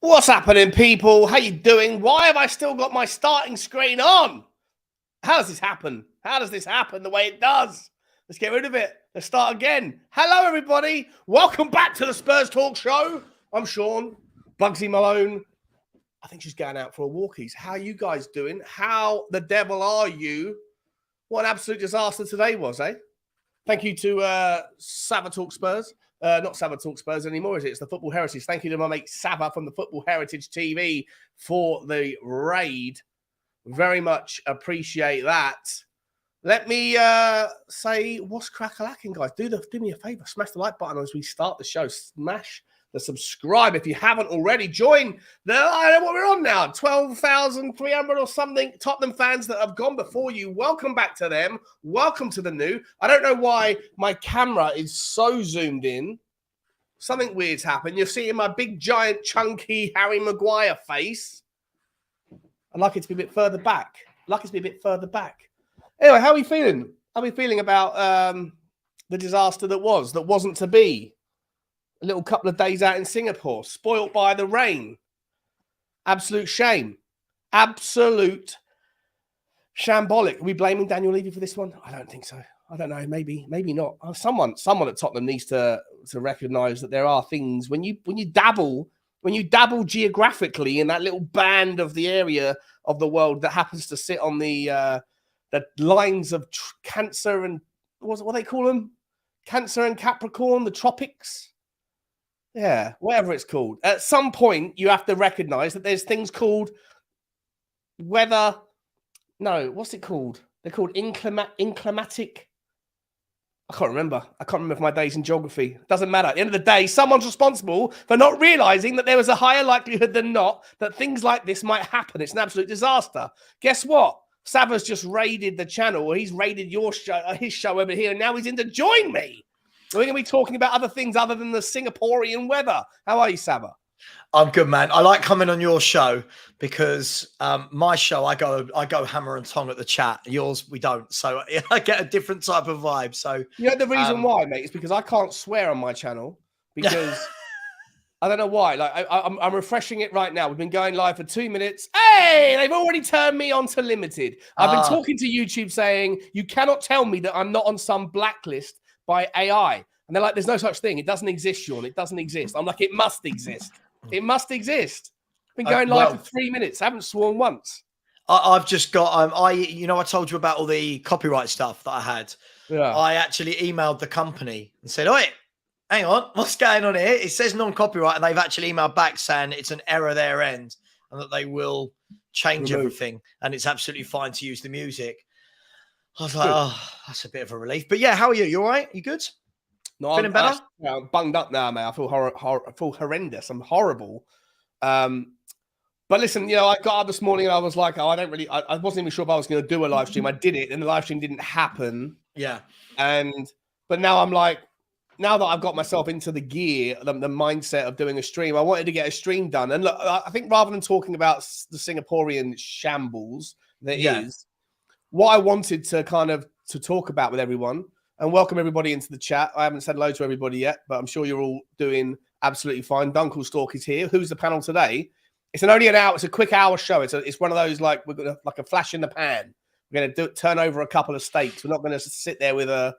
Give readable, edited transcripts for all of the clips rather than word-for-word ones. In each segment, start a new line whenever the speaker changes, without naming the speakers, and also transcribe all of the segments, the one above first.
What's happening, people? How you doing? Why have I still got my starting screen on? How does this happen? How does this happen the way it does? Let's get rid of it. Let's start again. Hello, everybody. Welcome back to the Spurs Talk Show. I'm Sean, Bugsy Malone. I think she's going out for a walkies. How are you guys doing? How the devil are you? What an absolute disaster today was, eh? Thank you to Sava Talk Spurs. Not Sava Talk Spurs anymore, is it? It's the Football Heritage. Thank you to my mate Sava from the Football Heritage TV for the raid. Very much appreciate that. Let me say what's crack-a-lacking, guys. Do me a favor. Smash the like button as we start the show. Smash the subscribe if you haven't already. Join the, I don't know what we're on now, 12,300 or something Tottenham fans that have gone before you. Welcome back to them. Welcome to the new. I don't know why my camera is so zoomed in. Something weird's happened. You're seeing my big, giant, chunky Harry Maguire face. I'd like it to be a bit further back. Anyway, how are we feeling? How are we feeling about the disaster that wasn't to be? A little couple of days out in Singapore, spoilt by the rain. Absolute shame. Absolute shambolic. Are we blaming Daniel Levy for this one? I don't think so. I don't know. Maybe not. Someone at Tottenham needs to recognise that there are things when you dabble geographically in that little band of the area of the world that happens to sit on the lines of Cancer and what they call them? Cancer and Capricorn, the tropics. Yeah, whatever it's called. At some point, you have to recognise that there's things called weather. No, what's it called? They're called inclimatic. I can't remember for my days in geography. Doesn't matter. At the end of the day, someone's responsible for not realising that there was a higher likelihood than not that things like this might happen. It's an absolute disaster. Guess what? Sava's just raided the channel, or he's raided your show, his show over here, and now he's in to join me. We're going to be talking about other things other than the Singaporean weather. How are you, Sava?
I'm good, man. I like coming on your show because my show, I go hammer and tong at the chat. Yours, we don't. So I get a different type of vibe. So
you know the reason why, mate, is because I can't swear on my channel because I don't know why. Like I'm refreshing it right now. We've been going live for 2 minutes. Hey, they've already turned me on to limited. I've been talking to YouTube saying you cannot tell me that I'm not on some blacklist by AI. And they're like, there's no such thing. It doesn't exist, Sean. It doesn't exist. I'm like, it must exist. It must exist. Been going live for 3 minutes. I haven't sworn once.
I've just got, I told you about all the copyright stuff that I had. Yeah. I actually emailed the company and said, oi, hang on, what's going on here? It says non-copyright, and they've actually emailed back saying it's an error their end and that they will change everything. And it's absolutely fine to use the music. I was like, oh, that's a bit of a relief. But yeah, how are you? You all right? You good?
No, feeling better? I'm bunged up now, mate. I feel horrendous. I'm horrible. But listen, I got up this morning and I was like, I wasn't even sure if I was going to do a live stream. I did it, and the live stream didn't happen.
Yeah.
But now I'm like, now that I've got myself into the gear, the mindset of doing a stream, I wanted to get a stream done. And look, I think rather than talking about the Singaporean shambles that is, what I wanted to to talk about with everyone and welcome everybody into the chat. I haven't said hello to everybody yet, but I'm sure you're all doing absolutely fine. Dunklestalk is here. Who's the panel today? It's only an hour. It's a quick hour show. It's one of those like we're gonna like a flash in the pan. We're gonna turn over a couple of steaks. We're not gonna sit there with a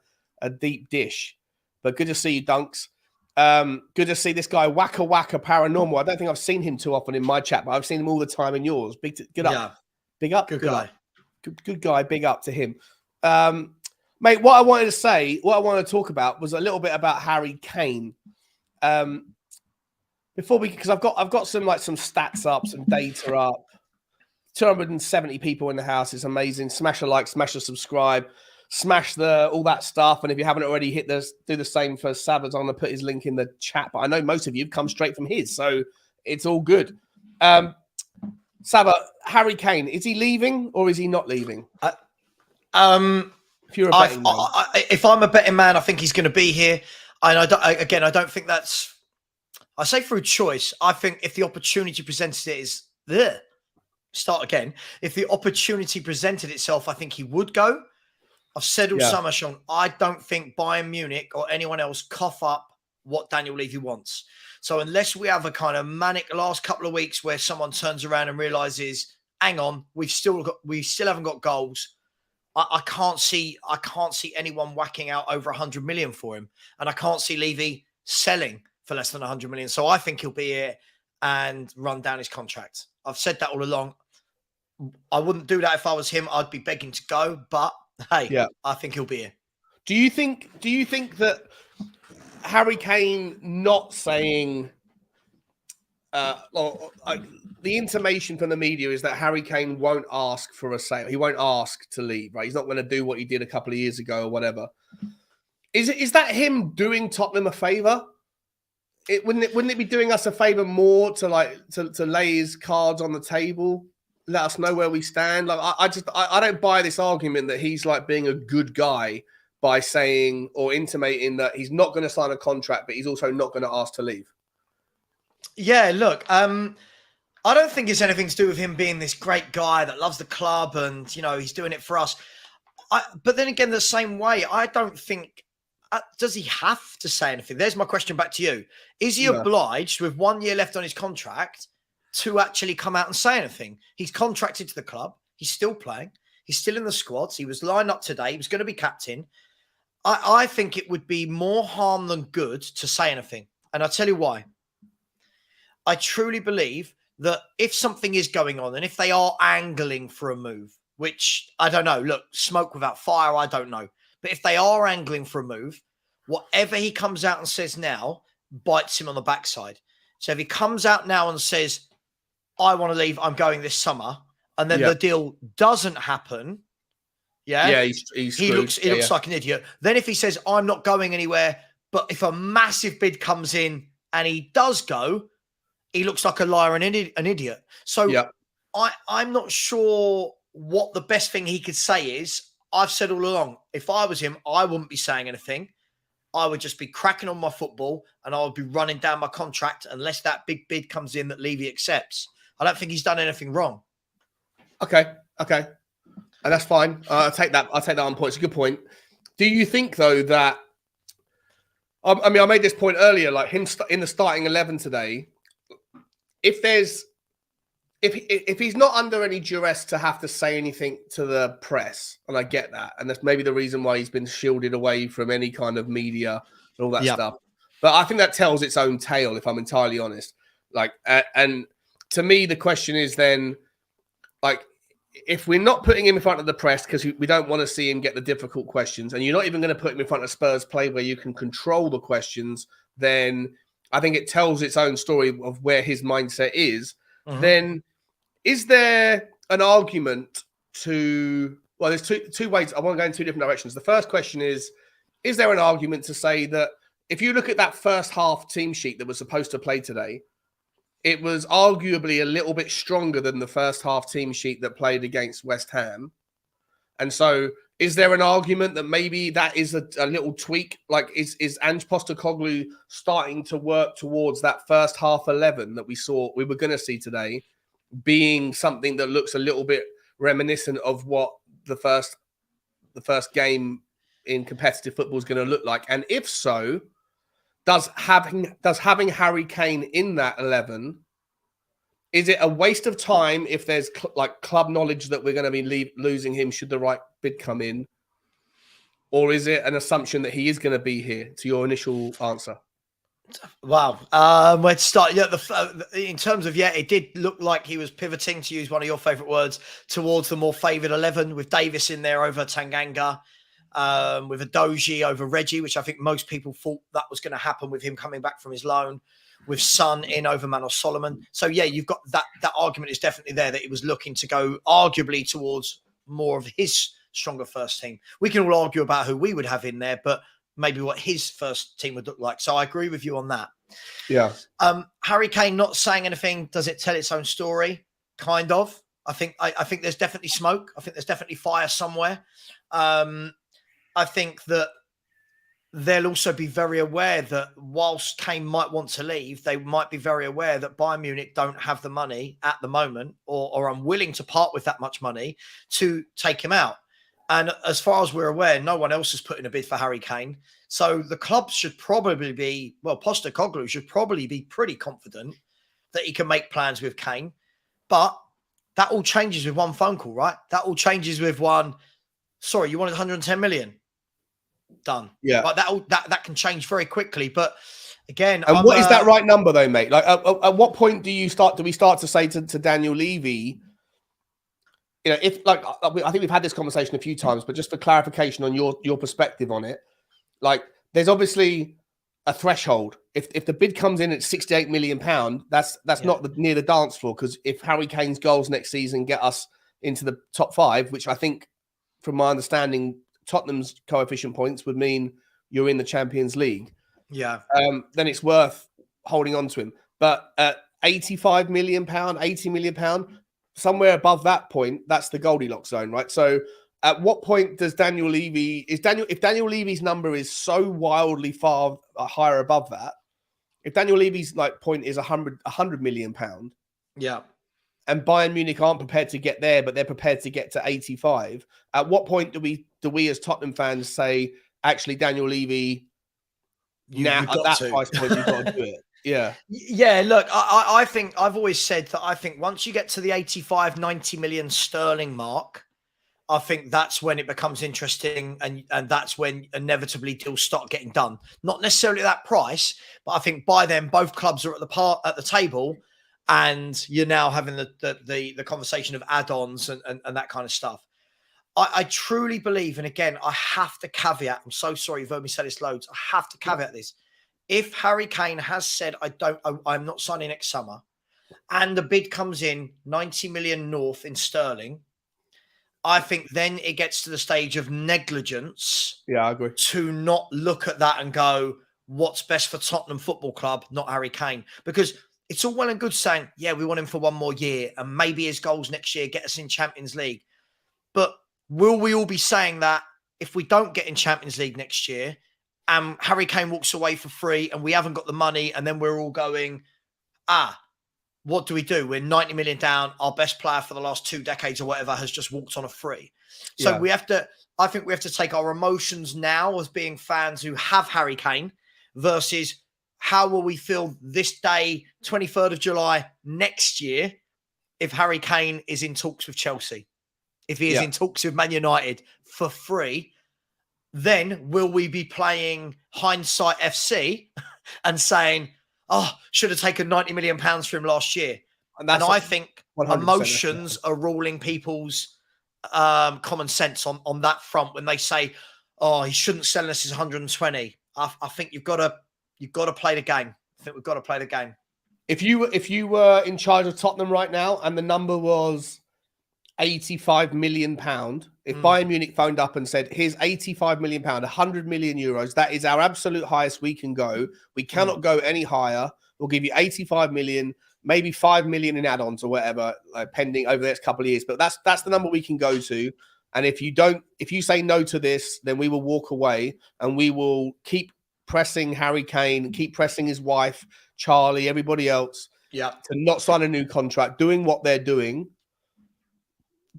deep dish. But good to see you, Dunks. Good to see this guy Waka Waka Paranormal. I don't think I've seen him too often in my chat, but I've seen him all the time in yours. Good up. Big up.
Good guy.
Good guy. Big up to him. Mate, what I wanted to talk about was a little bit about Harry Kane. Because I've got some stats up, some data up. 270 people in the house is amazing. Smash a like, smash a subscribe, smash all that stuff. And if you haven't already do the same for Savas. I'm gonna put his link in the chat. But I know most of you have come straight from his, so it's all good. Sava, Harry Kane, is he leaving or is he not leaving?
If you're a betting man. If I'm a betting man, I think he's going to be here. And I don't think that's. I say through choice. I think if the opportunity presented it is there. Start again. If the opportunity presented itself, I think he would go. I've said all summer, Sean. I don't think Bayern Munich or anyone else cough up what Daniel Levy wants. So unless we have a kind of manic last couple of weeks where someone turns around and realizes, hang on, we still haven't got goals. I can't see anyone whacking out over 100 million for him, and I can't see Levy selling for less than 100 million. So I think he'll be here and run down his contract. I've said that all along. I wouldn't do that if I was him. I'd be begging to go, but hey, I think he'll be here.
Do you think that Harry Kane not saying, the intimation from the media is that Harry Kane won't ask for a sale. He won't ask to leave, right? He's not going to do what he did a couple of years ago or whatever. Is that him doing Tottenham a favour? Wouldn't it be doing us a favour more to lay his cards on the table, let us know where we stand? Like I don't buy this argument that he's like being a good guy by saying or intimating that he's not going to sign a contract, but he's also not going to ask to leave.
Yeah, look, I don't think it's anything to do with him being this great guy that loves the club and, you know, he's doing it for us. But then again, the same way, I don't think, does he have to say anything? There's my question back to you. Is he obliged with 1 year left on his contract to actually come out and say anything? He's contracted to the club. He's still playing. He's still in the squads. He was lined up today. He was going to be captain. I think it would be more harm than good to say anything. And I'll tell you why. I truly believe that if something is going on and if they are angling for a move, which I don't know, look, smoke without fire, I don't know. But if they are angling for a move, whatever he comes out and says now bites him on the backside. So if he comes out now and says, I want to leave, I'm going this summer, and then the deal doesn't happen, he looks like an idiot. Then if he says, I'm not going anywhere, but if a massive bid comes in and he does go, he looks like a liar and an idiot. So I'm not sure what the best thing he could say is. I've said all along, if I was him, I wouldn't be saying anything. I would just be cracking on my football and I would be running down my contract unless that big bid comes in that Levy accepts. I don't think he's done anything wrong.
Okay. And that's fine. I'll take that on point. It's a good point. Do you think, though, that... I mean, I made this point earlier, like him in the starting 11 today... If he's not under any duress to have to say anything to the press, and I get that, and that's maybe the reason why he's been shielded away from any kind of media and all that stuff. But I think that tells its own tale, if I'm entirely honest. Like, and to me, the question is then, like, if we're not putting him in front of the press because we don't want to see him get the difficult questions, and you're not even going to put him in front of Spurs play where you can control the questions, then I think it tells its own story of where his mindset is. Then is there an argument to... Well, there's two ways. I want to go in two different directions. The first question is there an argument to say that if you look at that first half team sheet that was supposed to play today, it was arguably a little bit stronger than the first half team sheet that played against West Ham. And so is there an argument that maybe that is a little tweak? Like, is Ange Postecoglou starting to work towards that first half 11 that we were going to see today being something that looks a little bit reminiscent of what the first game in competitive football is going to look like? And if so, does having Harry Kane in that 11, is it a waste of time if there's club knowledge that we're going to be losing him should the right bid come in? Or is it an assumption that he is going to be here, to your initial answer?
Wow. Let's start. In terms of, it did look like he was pivoting, to use one of your favourite words, towards the more favoured 11 with Davis in there over Tanganga, with a Doji over Reggie, which I think most people thought that was going to happen with him coming back from his loan, with Son in over Manor Solomon. So, you've got that argument is definitely there that he was looking to go arguably towards more of his stronger first team. We can all argue about who we would have in there, but maybe what his first team would look like. So I agree with you on that.
Yeah.
Harry Kane not saying anything, does it tell its own story? Kind of. I think there's definitely smoke. I think there's definitely fire somewhere. I think that they'll also be very aware that whilst Kane might want to leave, they might be very aware that Bayern Munich don't have the money at the moment or are unwilling to part with that much money to take him out. And as far as we're aware, no one else has put in a bid for Harry Kane. So the club should probably be, Post-Kane should probably be pretty confident that he can make plans with Kane. But that all changes with one phone call, right? That all changes with one, sorry, you wanted 110 million? Done.
Yeah.
Like that can change very quickly. But again,
and what is that right number though, mate? Like at what point do we start to say to Daniel Levy, you know, if like I think we've had this conversation a few times, but just for clarification on your perspective on it, like there's obviously a threshold. If the bid comes in at £68 million, that's not near the dance floor, because if Harry Kane's goals next season get us into the top 5, which I think, from my understanding, Tottenham's coefficient points would mean you're in the Champions League.
Yeah.
Then it's worth holding on to him. But at £85 million, £80 million, somewhere above that point, that's the Goldilocks zone, right? So at what point does if Daniel Levy's number is so wildly far higher above that, if Daniel Levy's like point is £100 million,
yeah,
and Bayern Munich aren't prepared to get there, but they're prepared to get to 85, at what point do we as Tottenham fans say, actually, Daniel Levy, now at that price point, you've got to do it? Yeah.
Yeah, look, I think I've always said that I think once you get to the 85, 90 million sterling mark, I think that's when it becomes interesting, and that's when inevitably deals start getting done. Not necessarily at that price, but I think by then both clubs are at the table, and you're now having the conversation of add-ons and that kind of stuff. I truly believe, and again, I have to caveat, I'm so sorry, you've heard me say this loads, I have to caveat this. If Harry Kane has said, I'm not signing next summer, and the bid comes in 90 million north in sterling, I think then it gets to the stage of negligence.
Yeah, I agree.
To not look at that and go, what's best for Tottenham Football Club, not Harry Kane? Because it's all well and good saying, yeah, we want him for one more year, and maybe his goals next year get us in Champions League. But will we all be saying that if we don't get in Champions League next year, and Harry Kane walks away for free and we haven't got the money, and then we're all going, what do we do? We're 90 million down. Our best player for the last 2 decades or whatever has just walked on a free. So I think we have to take our emotions now as being fans who have Harry Kane versus how will we feel this day, 23rd of July next year, if Harry Kane is in talks with Chelsea, if he is in talks with Man United for free. Then will we be playing hindsight FC and saying, should have taken £90 million for him last year? And I think emotions are ruling people's common sense on that front when they say, he shouldn't sell us his 120. I think you've got to play the game. I think we've got to play the game.
If you were in charge of Tottenham right now and the number was £85 million, if Bayern Munich phoned up and said, here's £85 million, €100 million, that is our absolute highest we can go. We cannot go any higher. We'll give you 85 million, maybe 5 million in add-ons or whatever, pending over the next couple of years. But that's the number we can go to. And if you say no to this, then we will walk away and we will keep pressing Harry Kane, keep pressing his wife, Charlie, everybody else, to not sign a new contract, doing what they're doing.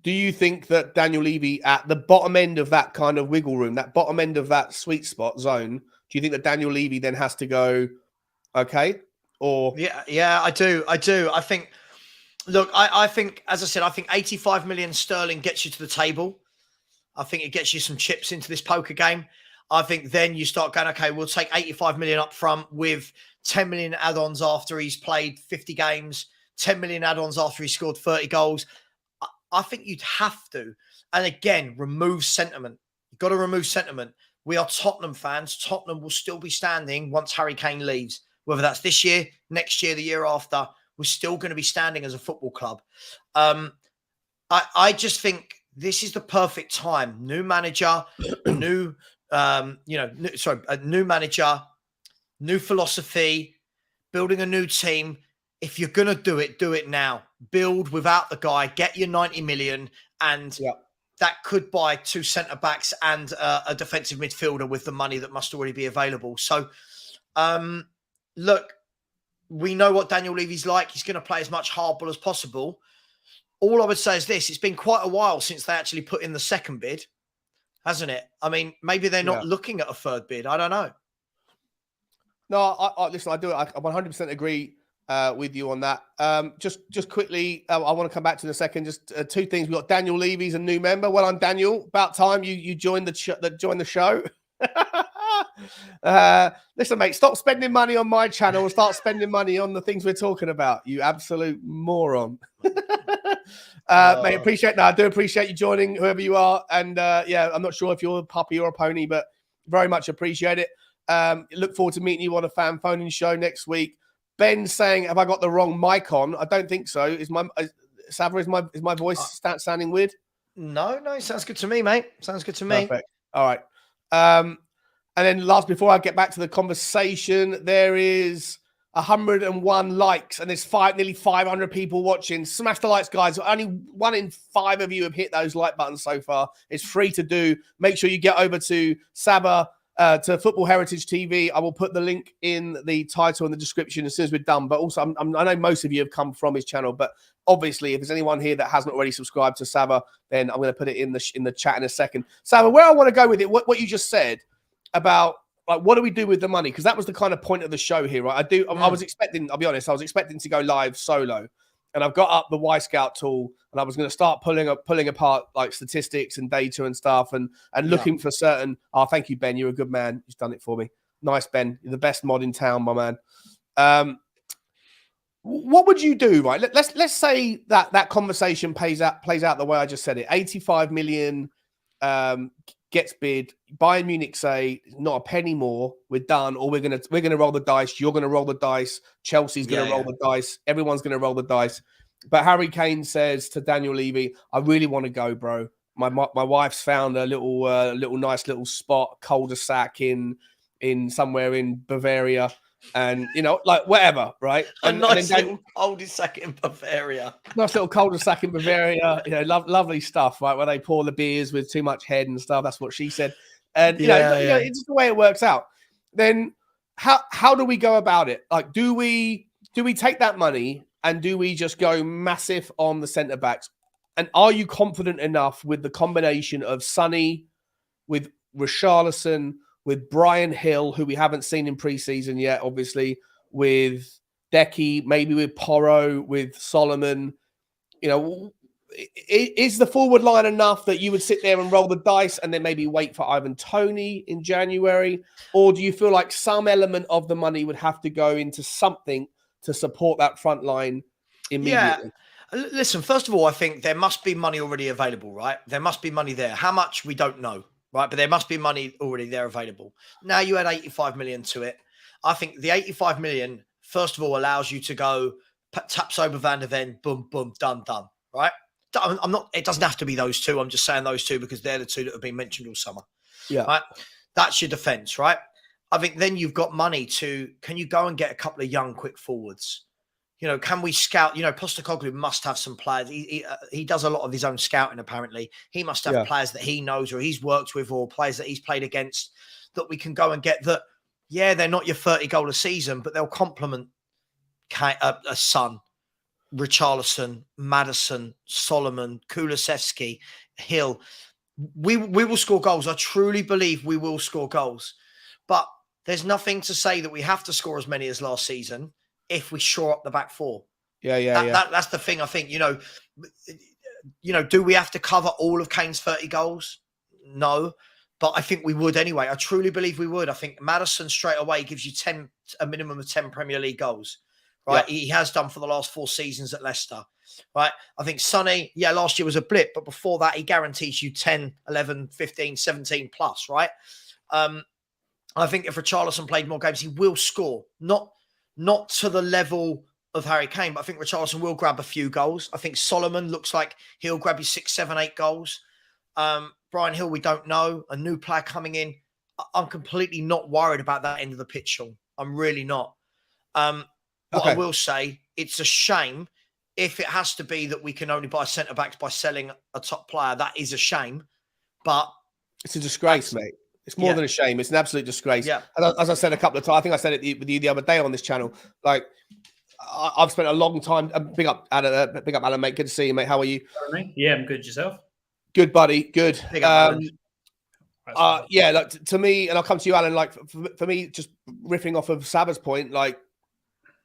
Do you think that Daniel Levy, at the bottom end of that kind of wiggle room, that bottom end of that sweet spot zone, do you think that Daniel Levy then has to go, okay? Or
yeah, I do. I think, look, I think, as I said, I think 85 million sterling gets you to the table. I think it gets you some chips into this poker game. I think then you start going, okay, we'll take 85 million up front with 10 million add-ons after he's played 50 games, 10 million add-ons after he scored 30 goals. I think you'd have to. And again, remove sentiment. You've got to remove sentiment. We are Tottenham fans. Tottenham will still be standing once Harry Kane leaves. Whether that's this year, next year, the year after, we're still going to be standing as a football club. I just think this is the perfect time. New manager, a new manager, new philosophy, building a new team. If you're going to do it now. Build without the guy, get your 90 million, and that could buy 2 centre-backs and a defensive midfielder with the money that must already be available. So, look, we know what Daniel Levy's like. He's going to play as much hardball as possible. All I would say is this. It's been quite a while since they actually put in the second bid. hasn't it? I mean, maybe they're not looking at a third bid. I don't know.
No, I listen. I do. I 100% agree with you on that. Just quickly, I want to come back to in a second. Just two things. We got Daniel Levy's a new member. Well, I'm Daniel. About time you joined the show. Listen, mate, stop spending money on my channel and start spending money on the things we're talking about. You absolute moron. Mate, appreciate that. I do appreciate you joining, whoever you are. And yeah, I'm not sure if you're a puppy or a pony, but very much appreciate it. Look forward to meeting you on a fan phoning show next week. Ben saying, have I got the wrong mic on? I don't think so. Sava, is my voice sounding weird?
No, it sounds good to me, mate. Sounds good to me.
Perfect. All right. And then last, before I get back to the conversation, there is 101 likes and there's nearly 500 people watching. Smash the likes, guys. Only 1 in 5 of you have hit those like buttons so far. It's free to do. Make sure you get over to Saba, to Football Heritage TV. I will put the link in the title and the description as soon as we're done. But also, I know most of you have come from his channel, but obviously, if there's anyone here that hasn't already subscribed to Saba, then I'm going to put it in the chat in a second. Saba, where I want to go with it, what you just said about like what do we do with the money? Because that was the kind of point of the show here, right? I was expecting, I'll be honest, I was expecting to go live solo, and I've got up the Wyscout tool, and I was going to start pulling apart like statistics and data and stuff, and looking for certain. Oh, thank you, Ben. You're a good man. You've done it for me. Nice, Ben. You're the best mod in town, my man. What would you do, right? Let's say that conversation plays out the way I just said it. 85 million gets bid. Bayern Munich say not a penny more. We're done. Or we're gonna roll the dice. You're gonna roll the dice. Chelsea's gonna roll the dice. Everyone's gonna roll the dice. But Harry Kane says to Daniel Levy, "I really want to go, bro. My wife's found a little nice little spot, cul-de-sac in somewhere in Bavaria." And like whatever, right?
A nice little cul-de-sac in Bavaria.
Nice little cul-de-sac in Bavaria. Lovely stuff, right? Where they pour the beers with too much head and stuff. That's what she said. And it's just the way it works out. Then how do we go about it? Like, do we take that money and do we just go massive on the centre backs? And are you confident enough with the combination of Sonny, with Richarlison, with Brian Hill, who we haven't seen in pre-season yet, obviously, with Decky, maybe with Porro, with Solomon? Is the forward line enough that you would sit there and roll the dice and then maybe wait for Ivan Toney in January? Or do you feel like some element of the money would have to go into something to support that front line immediately?
Yeah. Listen, first of all, I think there must be money already available, right? There must be money there. How much, we don't know. Right, but there must be money already there available. Now you add 85 million to it. I think the 85 million, first of all, allows you to go tap sober Van der Ven, boom, boom, done, right? It doesn't have to be those two. I'm just saying those two because they're the two that have been mentioned all summer.
Yeah.
Right. That's your defense, right? I think then you've got money can you go and get a couple of young, quick forwards? Can we scout? Post-Kane must have some players. He does a lot of his own scouting, apparently. He must have players that he knows or he's worked with or players that he's played against that we can go and get that, they're not your 30 goal a season, but they'll complement a Son, Richarlison, Maddison, Solomon, Kulusevski, Hill. We will score goals. I truly believe we will score goals. But there's nothing to say that we have to score as many as last season if we shore up the back four. That's the thing. I think, do we have to cover all of Kane's 30 goals? No, but I think we would anyway. I truly believe we would. I think Maddison straight away gives you a minimum of 10 Premier League goals, right? Yeah. He has done for the last 4 seasons at Leicester, right? I think Sonny, last year was a blip, but before that, he guarantees you 10, 11, 15, 17 plus, right? I think if Richarlison played more games, he will score. Not to the level of Harry Kane, but I think Richarlison will grab a few goals. I think Solomon looks like he'll grab you 6, 7, 8 goals. Brian Hill, we don't know. A new player coming in. I'm completely not worried about that end of the pitch, Sean. I'm really not. What I will say, it's a shame if it has to be that we can only buy centre-backs by selling a top player. That is a shame, but
it's a disgrace, mate. It's more than a shame. It's an absolute disgrace.
Yeah.
And as I said a couple of times, I think I said it with you the other day on this channel. Like, I've spent a long time. Big up, Alan, mate. Good to see you, mate. How are you?
Yeah, I'm good. Yourself?
Good, buddy. Good. Yeah, like, to me, and I'll come to you, Alan. Like for me, just riffing off of Saba's point, like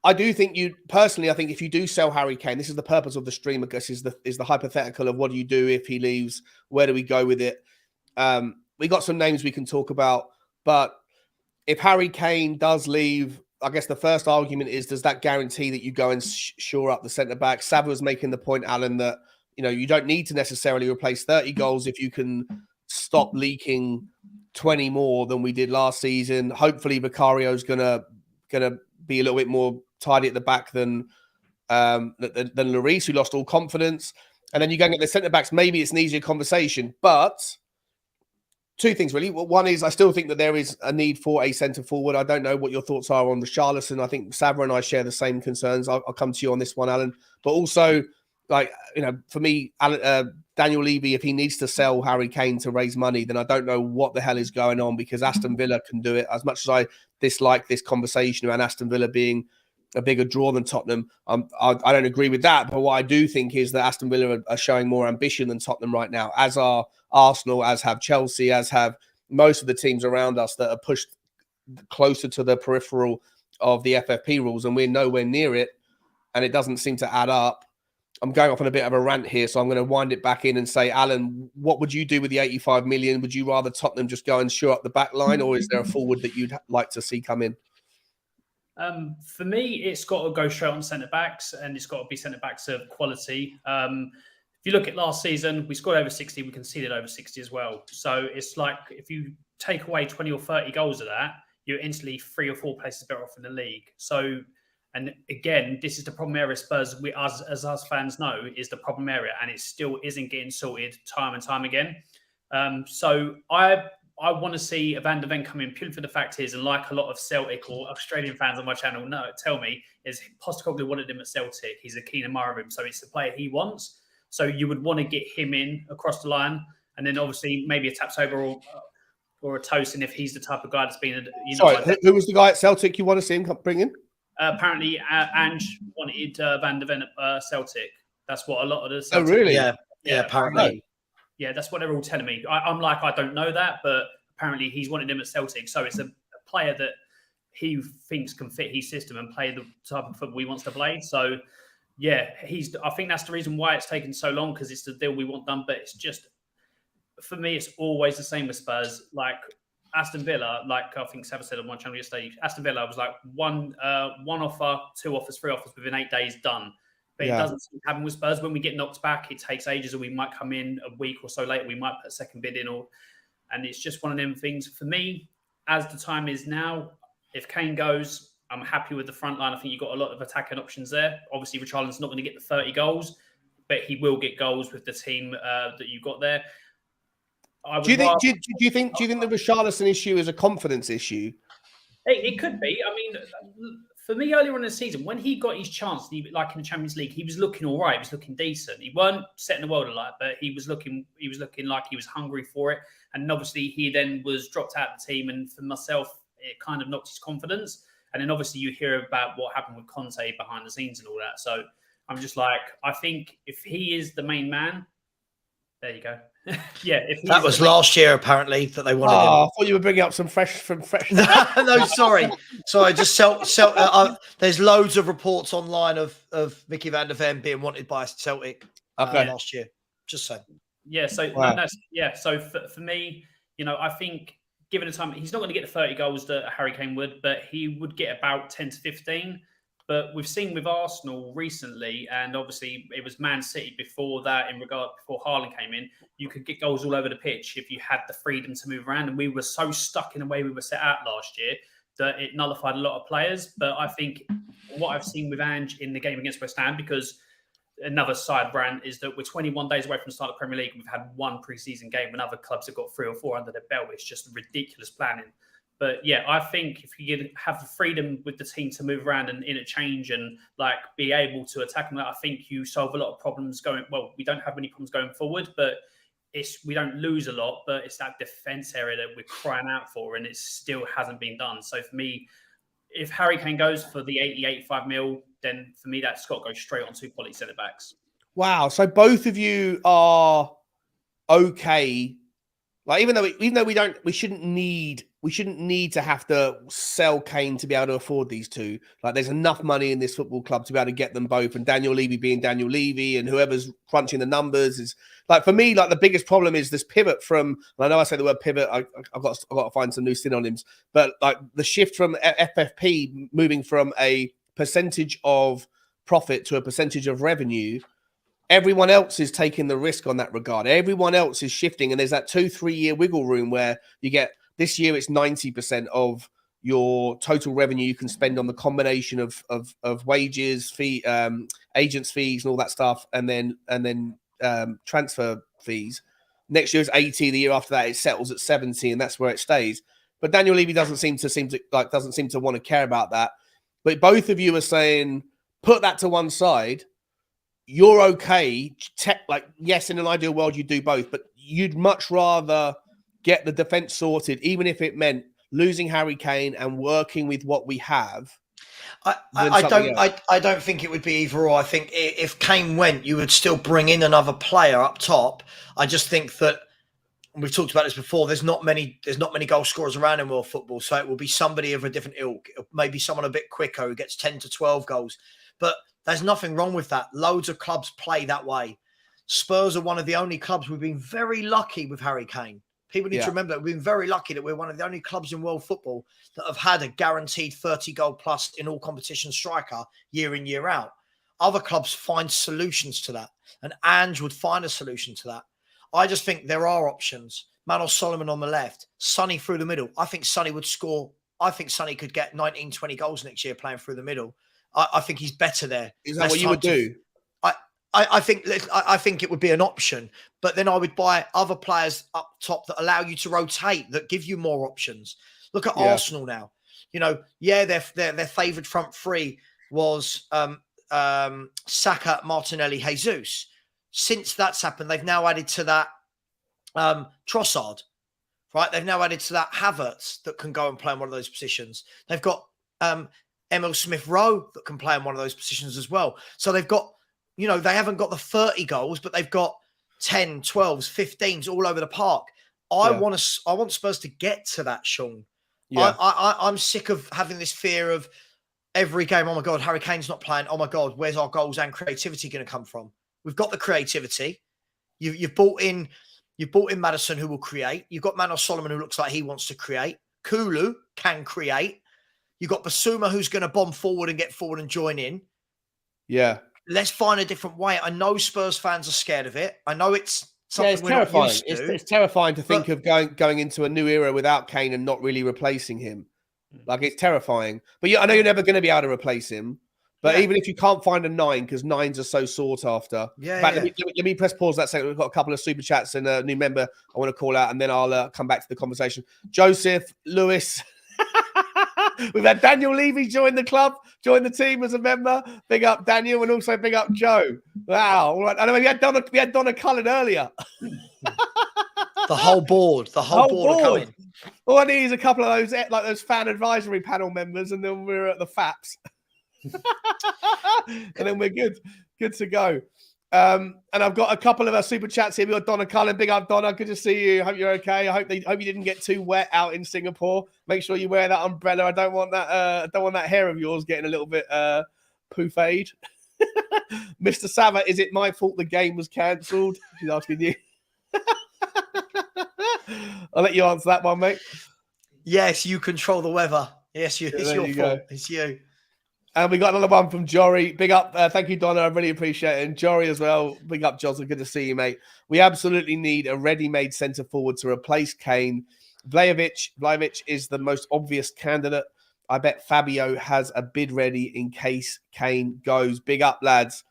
I do think I think if you do sell Harry Kane, this is the purpose of the stream, I guess, is the hypothetical of what do you do if he leaves? Where do we go with it? We got some names we can talk about, but if Harry Kane does leave, I guess the first argument is, does that guarantee that you go and shore up the centre back? Saba was making the point, Alan, that you don't need to necessarily replace 30 goals if you can stop leaking 20 more than we did last season. Hopefully, Vicario's gonna be a little bit more tidy at the back than Lloris, who lost all confidence. And then you go and get the centre backs. Maybe it's an easier conversation, but two things really. One is I still think that there is a need for a centre forward. I don't know what your thoughts are on Richarlison. I think Saba and I share the same concerns. I'll come to you on this one, Alan. But also, for me, Daniel Levy, if he needs to sell Harry Kane to raise money, then I don't know what the hell is going on, because Aston Villa can do it. As much as I dislike this conversation around Aston Villa being a bigger draw than Tottenham, I don't agree with that. But what I do think is that Aston Villa are showing more ambition than Tottenham right now, as are Arsenal, as have Chelsea, as have most of the teams around us that are pushed closer to the peripheral of the FFP rules, and we're nowhere near it, and it doesn't seem to add up. I'm going off on a bit of a rant here, so I'm going to wind it back in and say, Alan, what would you do with the 85 million? Would you rather Tottenham just go and shore up the back line, or is there a forward that you'd like to see come in?
For me, it's got to go straight on centre backs, and it's got to be centre backs of quality. If you look at last season, we scored over 60, we conceded over 60 as well. So it's like if you take away 20 or 30 goals of that, you're instantly 3 or 4 places better off in the league. So, and again, this is the problem area Spurs, as us fans know, is the problem area, and it still isn't getting sorted time and time again. So I want to see Van de Ven come in purely for the fact is, and like a lot of Celtic or Australian fans on my channel tell me, is Post-Kane wanted him at Celtic. He's a keen admirer of him, so it's the player he wants. So you would want to get him in across the line, and then obviously maybe a Tapsoba or a Tosin if he's the type of guy that's been.
Sorry, who was the guy at Celtic you want to see him bring in?
Apparently, Ange wanted Van de Ven at Celtic. That's what a lot of the
Oh,
Celtic
really?
Yeah, apparently.
Yeah, that's what they're all telling me. I'm like, I don't know that, but apparently he's wanted him at Celtic. So it's a player that he thinks can fit his system and play the type of football he wants to play. So, yeah, I think that's the reason why it's taken so long, because it's the deal we want done. But it's just, for me, it's always the same with Spurs. Like Aston Villa, like I think Saba said on my channel yesterday, Aston Villa was like one offer, 2 offers, 3 offers within 8 days done. But it doesn't seem to happen with Spurs. When we get knocked back, it takes ages, or we might come in a week or so later. We might put a second bid in, and it's just one of them things. For me, as the time is now, if Kane goes, I'm happy with the front line. I think you've got a lot of attacking options there. Obviously, Richarlison's not going to get the 30 goals, but he will get goals with the team that you've got there.
Do you think the Richarlison issue is a confidence issue?
It could be. I mean, for me, earlier on in the season, when he got his chance, like in the Champions League, he was looking all right. He was looking decent. He weren't setting the world alight, but he was looking like he was hungry for it. And obviously, he then was dropped out of the team. And for myself, it kind of knocked his confidence. And then obviously, you hear about what happened with Conte behind the scenes and all that. So I'm just like, I think if he is the main man, there you go. Yeah,
that was last year apparently that they wanted him.
I thought you were bringing up some fresh.
No, sorry. Just there's loads of reports online of Mickey Van de Ven being wanted by Celtic last year. Just saying.
Yeah. So
wow.
So for me, I think given the time, he's not going to get the 30 goals that Harry Kane would, but he would get about 10 to 15. But we've seen with Arsenal recently, and obviously it was Man City before that, before Haaland came in, you could get goals all over the pitch if you had the freedom to move around. And we were so stuck in the way we were set out last year that it nullified a lot of players. But I think what I've seen with Ange in the game against West Ham, because another side brand is that we're 21 days away from the start of the Premier League. We've had 1 pre-season game, and other clubs have got 3 or 4 under their belt. It's just ridiculous planning. But yeah, I think if you have the freedom with the team to move around and interchange and like be able to attack them, I think you solve a lot of problems going. Well, we don't have many problems going forward, but we don't lose a lot. But it's that defense area that we're crying out for, and it still hasn't been done. So for me, if Harry Kane goes for the 80-85 mil, then for me that's got to go straight on 2 quality centre backs.
Wow! So both of you are okay Like even though we shouldn't need to have to sell Kane to be able to afford these two. Like there's enough money in this football club to be able to get them both. And Daniel Levy being Daniel Levy, and whoever's crunching the numbers is like, for me, like the biggest problem is this pivot from. And I know I say the word pivot. I've got to find some new synonyms, but like the shift from FFP moving from a percentage of profit to a percentage of revenue. Everyone else is taking the risk on that regard. Everyone else is shifting, and there's that 2-3 year wiggle room where you get this year it's 90% of your total revenue you can spend on the combination of wages, fee, agents' fees, and all that stuff, and then transfer fees. Next year is 80. The year after that, it settles at 70, and that's where it stays. But Daniel Levy doesn't seem to want to care about that. But both of you are saying put that to one side. You're okay. Yes, in an ideal world, you do both, but you'd much rather get the defense sorted, even if it meant losing Harry Kane and working with what we have.
I don't think it would be either or. I think if Kane went, you would still bring in another player up top. I just think that we've talked about this before. There's not many goal scorers around in world football, so it will be somebody of a different ilk. Maybe someone a bit quicker who gets 10 to 12 goals, but. There's nothing wrong with that. Loads of clubs play that way. Spurs are one of the only clubs we've been very lucky with Harry Kane. People need to remember that we've been very lucky that we're one of the only clubs in world football that have had a guaranteed 30 goal plus in all competition striker year in, year out. Other clubs find solutions to that. And Ange would find a solution to that. I just think there are options. Manor Solomon on the left, Sonny through the middle. I think Sonny would score. I think Sonny could get 19, 20 goals next year playing through the middle. I think he's better there.
Is that what you would do?
I think it would be an option, but then I would buy other players up top that allow you to rotate, that give you more options. Look at Arsenal now. You know, their favoured front three was Saka, Martinelli, Jesus. Since that's happened, they've now added to that Trossard, right? They've now added to that Havertz that can go and play in one of those positions. They've got Emil Smith-Rowe that can play in one of those positions as well. So they've got, you know, they haven't got the 30 goals, but they've got 10, 12s, 15s all over the park. I want Spurs to get to that, Sean. Yeah. I'm sick of having this fear of every game. Oh my God, Harry Kane's not playing. Oh my God, where's our goals and creativity going to come from? We've got the creativity. You've bought in Maddison, who will create. You've got Manor Solomon, who looks like he wants to create. Kulu can create. You've got Basuma, who's going to bomb forward and get forward and join in.
Yeah.
Let's find a different way. I know Spurs fans are scared of it. I know it's something
it's terrifying. It's terrifying to think of going into a new era without Kane and not really replacing him. Like, it's terrifying. But I know you're never going to be able to replace him. But even if you can't find a 9, because 9s are so sought after. Let me press pause that second. We've got a couple of super chats and a new member I want to call out, and then I'll come back to the conversation. Joseph, Lewis. We've had Daniel Levy join the club, join the team as a member. Big up Daniel, and also big up Joe. Wow. All right. I know we had Donna Cullen earlier.
The whole board are coming.
All I need is a couple of those fan advisory panel members, and then we're at the FAPs. And then we're good to go. And I've got a couple of our super chats here. We've got Donna Cullen. Big up, Donna. Good to see you. Hope you're okay. I hope you didn't get too wet out in Singapore. Make sure you wear that umbrella. I don't want that hair of yours getting a little bit poufade. Mr. Sava, is it my fault the game was cancelled? She's asking you. I'll let you answer that one, mate.
Yes, you control the weather. Yes, it's your fault. It's you.
And we got another one from Jory. Big up. Thank you, Donna. I really appreciate it. And Jory as well. Big up, Johnson. Good to see you, mate. We absolutely need a ready-made centre forward to replace Kane. Vlahovic is the most obvious candidate. I bet Fabio has a bid ready in case Kane goes. Big up, lads.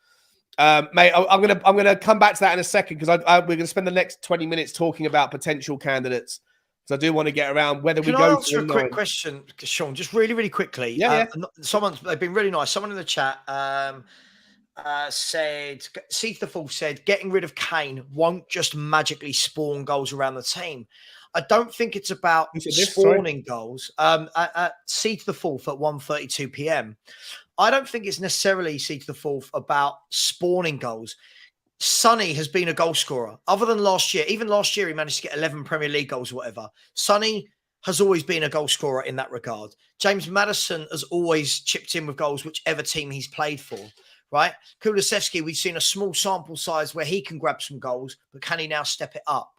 Mate, I'm gonna come back to that in a second, because we're gonna spend the next 20 minutes talking about potential candidates. So I do want to get around whether we go.
Can I answer a quick question, Sean? Just really, really quickly.
Yeah.
They've been really nice. Someone in the chat said, Seeth the Fool said, getting rid of Kane won't just magically spawn goals around the team. I don't think it's about spawning goals. Seeth the Fool at 1:32 p.m. I don't think it's necessarily Seeth the Fool about spawning goals. Sonny has been a goal scorer. Other than last year, even last year, he managed to get 11 Premier League goals or whatever. Sonny has always been a goal scorer in that regard. James Maddison has always chipped in with goals, whichever team he's played for, right? Kulusevski, we've seen a small sample size where he can grab some goals, but can he now step it up?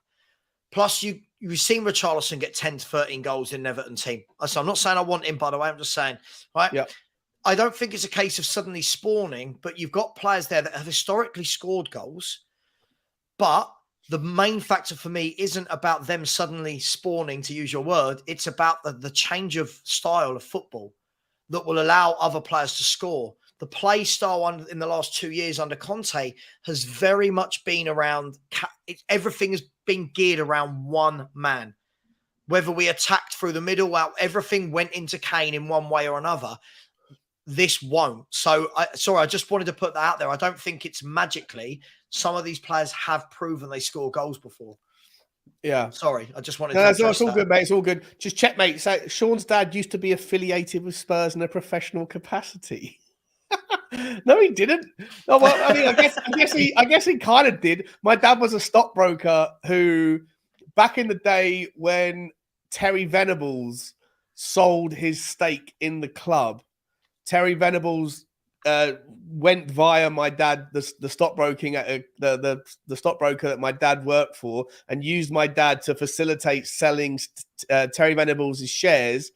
Plus, you've seen Richarlison get 10 to 13 goals in an Everton team. So I'm not saying I want him, by the way. I'm just saying, right?
Yeah.
I don't think it's a case of suddenly spawning, but you've got players there that have historically scored goals. But the main factor for me isn't about them suddenly spawning, to use your word. It's about the change of style of football that will allow other players to score. The play style in the last 2 years under Conte has very much been around, everything has been geared around one man. Whether we attacked through the middle, everything went into Kane in one way or another. This won't. So, I just wanted to put that out there. I don't think it's magically. Some of these players have proven they score goals before.
Yeah.
Sorry, I just wanted
to
to
it's all good, mate. It's all good. Just check, mate. So Sean's dad used to be affiliated with Spurs in a professional capacity. No, he didn't. No, well, I mean, I guess he kind of did. My dad was a stockbroker who, back in the day when Terry Venables sold his stake in the club, Terry Venables went via my dad, the stockbroking at the stockbroker that my dad worked for, and used my dad to facilitate selling Terry Venables' shares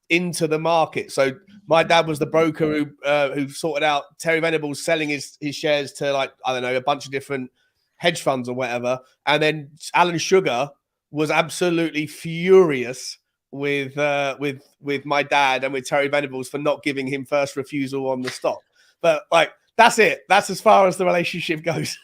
into the market. So my dad was the broker who sorted out Terry Venables selling his shares to, like, I don't know, a bunch of different hedge funds or whatever. And then Alan Sugar was absolutely furious with my dad and with Terry Venables for not giving him first refusal on the stock. But like, that's it. That's as far as the relationship goes.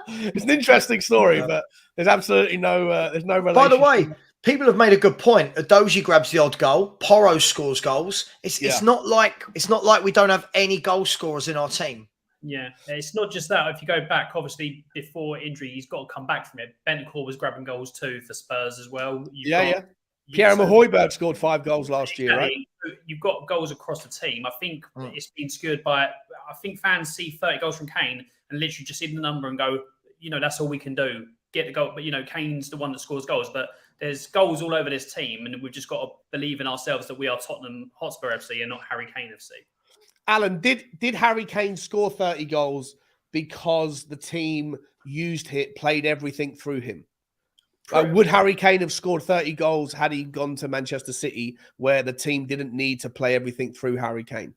It's an interesting story, but there's absolutely no relationship.
By the way, people have made a good point. Adoji grabs the odd goal. Porro scores goals. It's not like we don't have any goal scorers in our team.
Yeah, it's not just that. If you go back, obviously before injury, he's got to come back from it. Bentancur was grabbing goals too for Spurs as well.
Pierre Højbjerg scored 5 goals last year, right?
You've got goals across the team. I think it's been skewed by. I think fans see 30 goals from Kane and literally just see the number and go, that's all we can do. Get the goal, but Kane's the one that scores goals. But there's goals all over this team, and we've just got to believe in ourselves that we are Tottenham Hotspur FC and not Harry Kane FC. Alan,
did Harry Kane score 30 goals because the team played everything through him? Would Harry Kane have scored 30 goals had he gone to Manchester City, where the team didn't need to play everything through Harry Kane?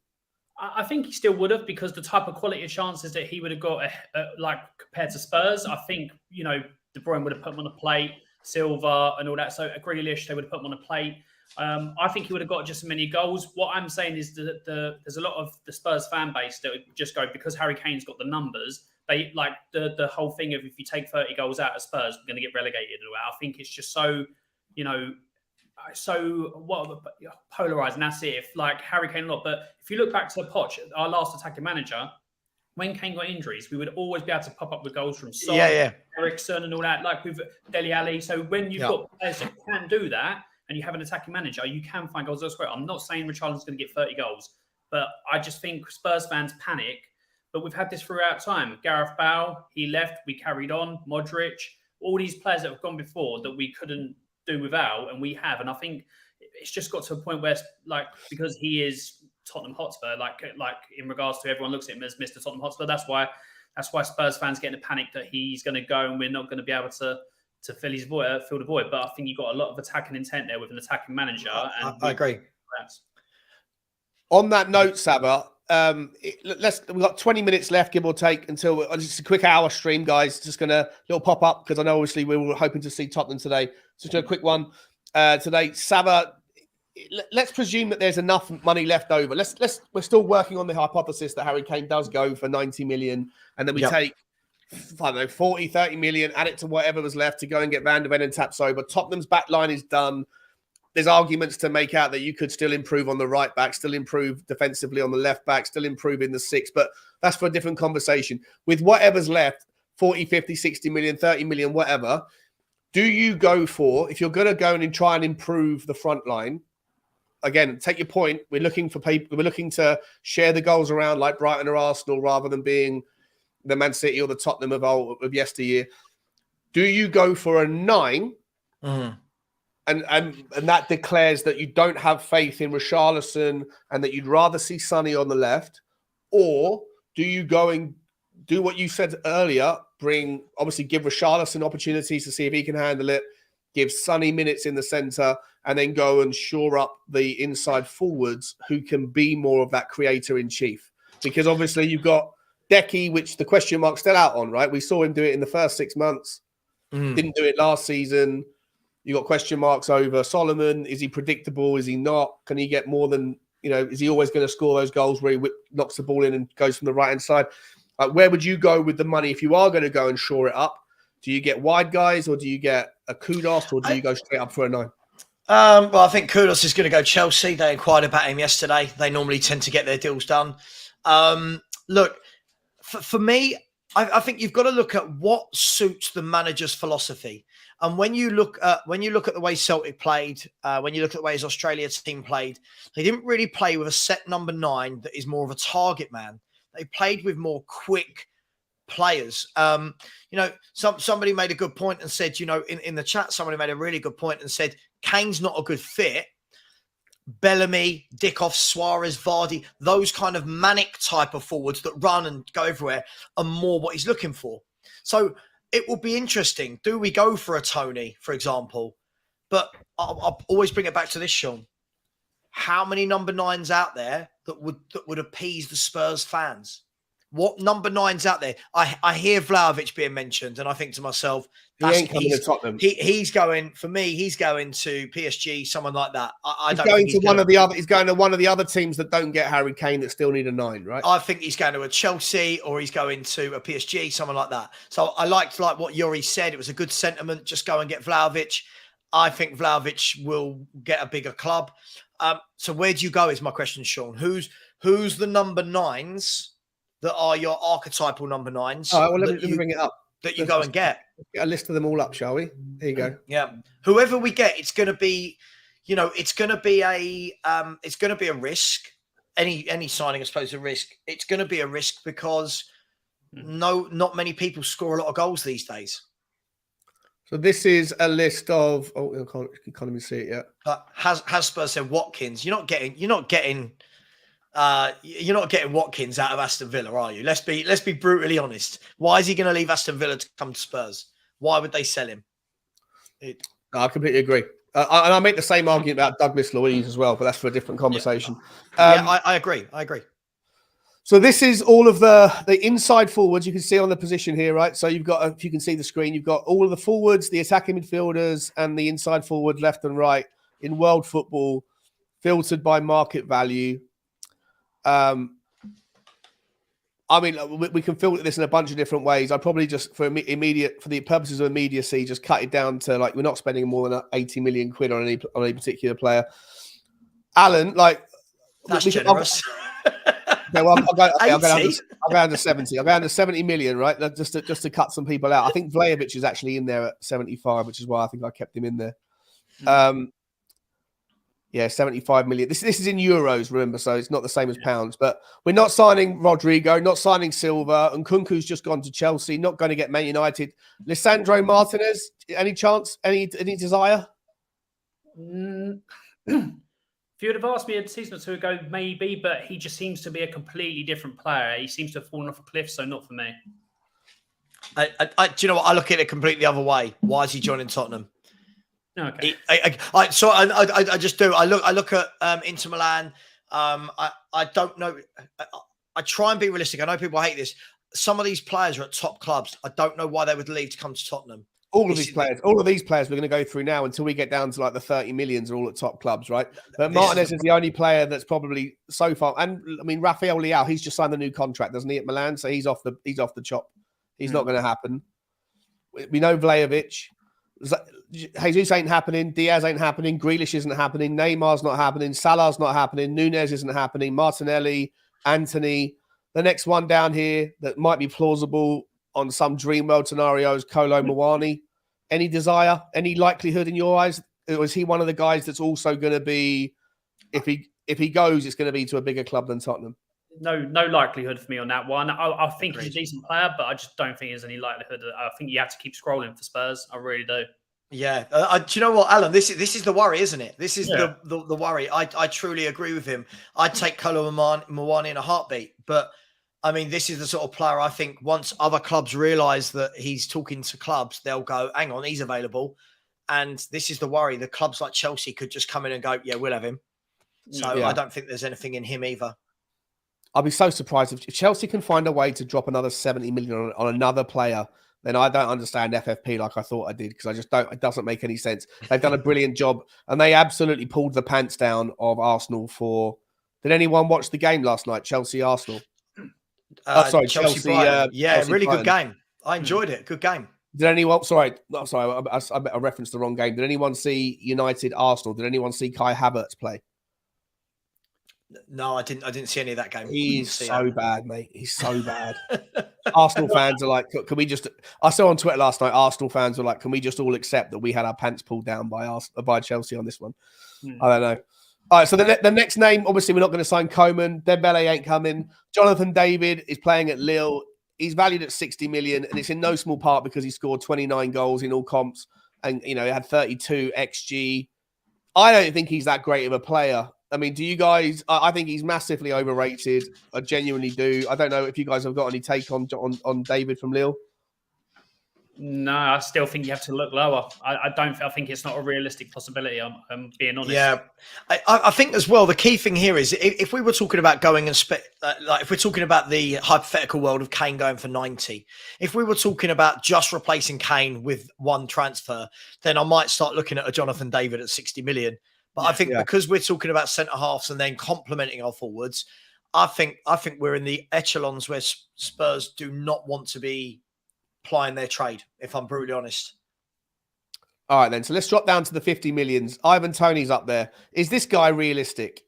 I think he still would have, because the type of quality of chances that he would have got, like compared to Spurs, I think, De Bruyne would have put him on a plate, Silva and all that. So Grealish, they would have put him on a plate. I think he would have got just as many goals. What I'm saying is that there's a lot of the Spurs fan base that would just go, because Harry Kane's got the numbers, they like the whole thing of, if you take 30 goals out of Spurs, we're going to get relegated. I think it's just so, polarized, and that's it. If like Harry Kane or not. But if you look back to Poch, our last attacking manager, when Kane got injuries, we would always be able to pop up with goals from Son, Eriksen and all that, like with Dele Alli. So when you've got players that can do that, and you have an attacking manager, you can find goals elsewhere. I'm not saying Richarlison's going to get 30 goals, but I just think Spurs fans panic. But we've had this throughout time. Gareth Bale, he left, we carried on. Modric, all these players that have gone before that we couldn't do without, and we have. And I think it's just got to a point where, like, because he is Tottenham Hotspur, like in regards to everyone looks at him as Mr. Tottenham Hotspur. That's why Spurs fans get in a panic that he's going to go and we're not going to be able to fill his void, fill the void. But I think you've got a lot of attacking intent there with an attacking manager. And
I agree.
On that note, Saba, we've got 20 minutes left, give or take, until just a quick hour stream, guys. Just gonna little pop up, because I know obviously we were hoping to see Tottenham today. Just a quick one today, Saba. Let's presume that there's enough money left over. We're still working on the hypothesis that Harry Kane does go for 90 million, and then we take, I don't know, 40, 30 million, add it to whatever was left to go and get Van der Ven and Tapsoba. Tottenham's back line is done. There's arguments to make out that you could still improve on the right back, still improve defensively on the left back, still improve in the 6, but that's for a different conversation. With whatever's left, 40, 50, 60 million, 30 million, whatever, do you go for, if you're going to go and try and improve the front line, again, take your point, we're looking for people, we're looking to share the goals around like Brighton or Arsenal, rather than being the Man City or the Tottenham of yesteryear. Do you go for a 9? And that declares that you don't have faith in Richarlison and that you'd rather see Sonny on the left? Or do you go and do what you said earlier, obviously give Richarlison opportunities to see if he can handle it, give Sonny minutes in the centre, and then go and shore up the inside forwards who can be more of that creator-in-chief? Because obviously you've got Decky, which the question mark's still out on, right? We saw him do it in the first 6 months. Didn't do it last season. You got question marks over Solomon. Is he predictable? Is he not? Can he get more than, is he always going to score those goals where he knocks the ball in and goes from the right-hand side? Where would you go with the money if you are going to go and shore it up? Do you get wide guys, or do you get a Kudos, or do you go straight up for a 9?
Well, I think Kudos is going to go Chelsea. They inquired about him yesterday. They normally tend to get their deals done. Look, for me, I think you've got to look at what suits the manager's philosophy. And when you look at the way Celtic played, when you look at the way his Australia team played, they didn't really play with a set number 9 that is more of a target man. They played with more quick players. Somebody made a good point and said, in the chat, somebody made a really good point and said, Kane's not a good fit. Bellamy, Dickoff, Suarez, Vardy, those kind of manic type of forwards that run and go everywhere are more what he's looking for. So it will be interesting. Do we go for a Tony, for example? But I'll always bring it back to this, Sean. How many number 9s out there that would appease the Spurs fans? What number 9's out there? I hear Vlahovic being mentioned, and I think to myself,
he ain't coming to Tottenham.
He's going, for me, he's going to PSG, someone like that. He's
going to one of the other teams that don't get Harry Kane that still need a 9, right?
I think he's going to a Chelsea, or he's going to a PSG, someone like that. So I liked what Yuri said. It was a good sentiment. Just go and get Vlahovic. I think Vlahovic will get a bigger club. So where do you go is my question, Sean. Who's the number 9s that are your archetypal number 9s?
All right, well, let me bring it up.
That you go and get.
Get a list of them all up, shall we? There you go.
Yeah. Whoever we get, it's going to be, it's going to be a risk. Any signing, I suppose, is a risk. It's going to be a risk because not many people score a lot of goals these days.
So this is a list of. Oh, I can't even see it yet.
Has Spurs said Watkins? You're not getting Watkins out of Aston Villa, are you? Let's be brutally honest. Why is he going to leave Aston Villa to come to Spurs? Why would they sell him?
I completely agree. And I make the same argument about Douglas Luiz as well, but that's for a different conversation.
I agree.
So this is all of the inside forwards you can see on the position here, right? So you've got, if you can see the screen, you've got all of the forwards, the attacking midfielders, and the inside forward left and right in world football, filtered by market value. We can filter this in a bunch of different ways. I'd probably just, for the purposes of immediacy, just cut it down to we're not spending more than 80 million quid on any particular player. Alan,
that's generous.
Okay, well, I'll go down to 70. I'll go down to 70 million, right? Just to cut some people out. I think Vlahovic is actually in there at 75, which is why I think I kept him in there. 75 million. This is in euros, remember, so it's not the same as pounds. But we're not signing Rodrigo, not signing Silva, and Kunku's just gone to Chelsea, not going to get Man United. Lisandro Martinez, any chance? Any desire?
If you would have asked me a season or two ago, maybe, but he just seems to be a completely different player. He seems to have fallen off a cliff, so not for me.
Do you know what? I look at it completely the other way. Why is he joining Tottenham?
Okay.
I just do. I look at Inter Milan. I don't know. I try and be realistic. I know people hate this. Some of these players are at top clubs. I don't know why they would leave to come to Tottenham.
All of these players we're going to go through now until we get down to the 30 millions are all at top clubs, right? But Martinez is the only player that's probably so far. And I mean, Rafael Leao, he's just signed a new contract, doesn't he, at Milan? So he's off the chop. He's not going to happen. We know Vlahovic. Jesus ain't happening. Diaz ain't happening. Grealish isn't happening. Neymar's not happening. Salah's not happening. Nunez isn't happening. Martinelli, Anthony. The next one down here that might be plausible on some dream world scenarios, Kolo Muani. Any desire? Any likelihood in your eyes? Or is he one of the guys that's also going to be, if he goes, it's going to be to a bigger club than Tottenham?
No likelihood for me on that one. I think
Agreed.
he's a decent player, but I just don't think there's any likelihood. I think you have to keep scrolling for Spurs. I really do.
Yeah. Do you know what, Alan? This is the worry, isn't it? This is
Yeah.
the worry. I truly agree with him. I'd take Kolo Muani in a heartbeat. But, I mean, this is the sort of player I think once other clubs realise that he's talking to clubs, they'll go, hang on, he's available. And this is the worry. The clubs like Chelsea could just come in and go, yeah, we'll have him. So I don't think there's anything in him either.
I'll be so surprised if Chelsea can find a way to drop another 70 million on another player. Then I don't understand FFP like I thought I did, because I just don't. It doesn't make any sense. They've done a brilliant job, and they absolutely pulled the pants down of Arsenal for. Did anyone watch the game last night? Chelsea-Arsenal. Sorry, Chelsea.
Yeah,
Chelsea
really
Brighton.
good game. I enjoyed it. Good game.
Did anyone? Sorry, I referenced the wrong game. Did anyone see United-Arsenal? Did anyone see Kai Havertz play?
No, I didn't see any of that game.
He's so bad, mate. He's so bad. Arsenal fans are like, can we just? I saw on Twitter last night, Arsenal fans were like, can we just all accept that we had our pants pulled down by Chelsea on this one? I don't know. All right, so the next name, obviously, we're not going to sign Coman. Dembele ain't coming. Jonathan David is playing at Lille. He's valued at 60 million, and it's in no small part because he scored 29 goals in all comps, and he had 32 XG. I don't think he's that great of a player. I mean, do you guys? I think he's massively overrated. I genuinely do. I don't know if you guys have got any take on David from Lille.
No, I still think you have to look lower. I think it's not a realistic possibility. I'm being honest.
Yeah, I think as well. The key thing here is if we were talking about going and like if we're talking about the hypothetical world of Kane going for 90, if we were talking about just replacing Kane with one transfer, then I might start looking at a Jonathan David at 60 million. But I think because we're talking about centre halves and then complementing our forwards, I think we're in the echelons where Spurs do not want to be plying their trade, if I'm brutally honest.
All right, then. So let's drop down to the 50 millions. Ivan Toney's up there. Is this guy realistic?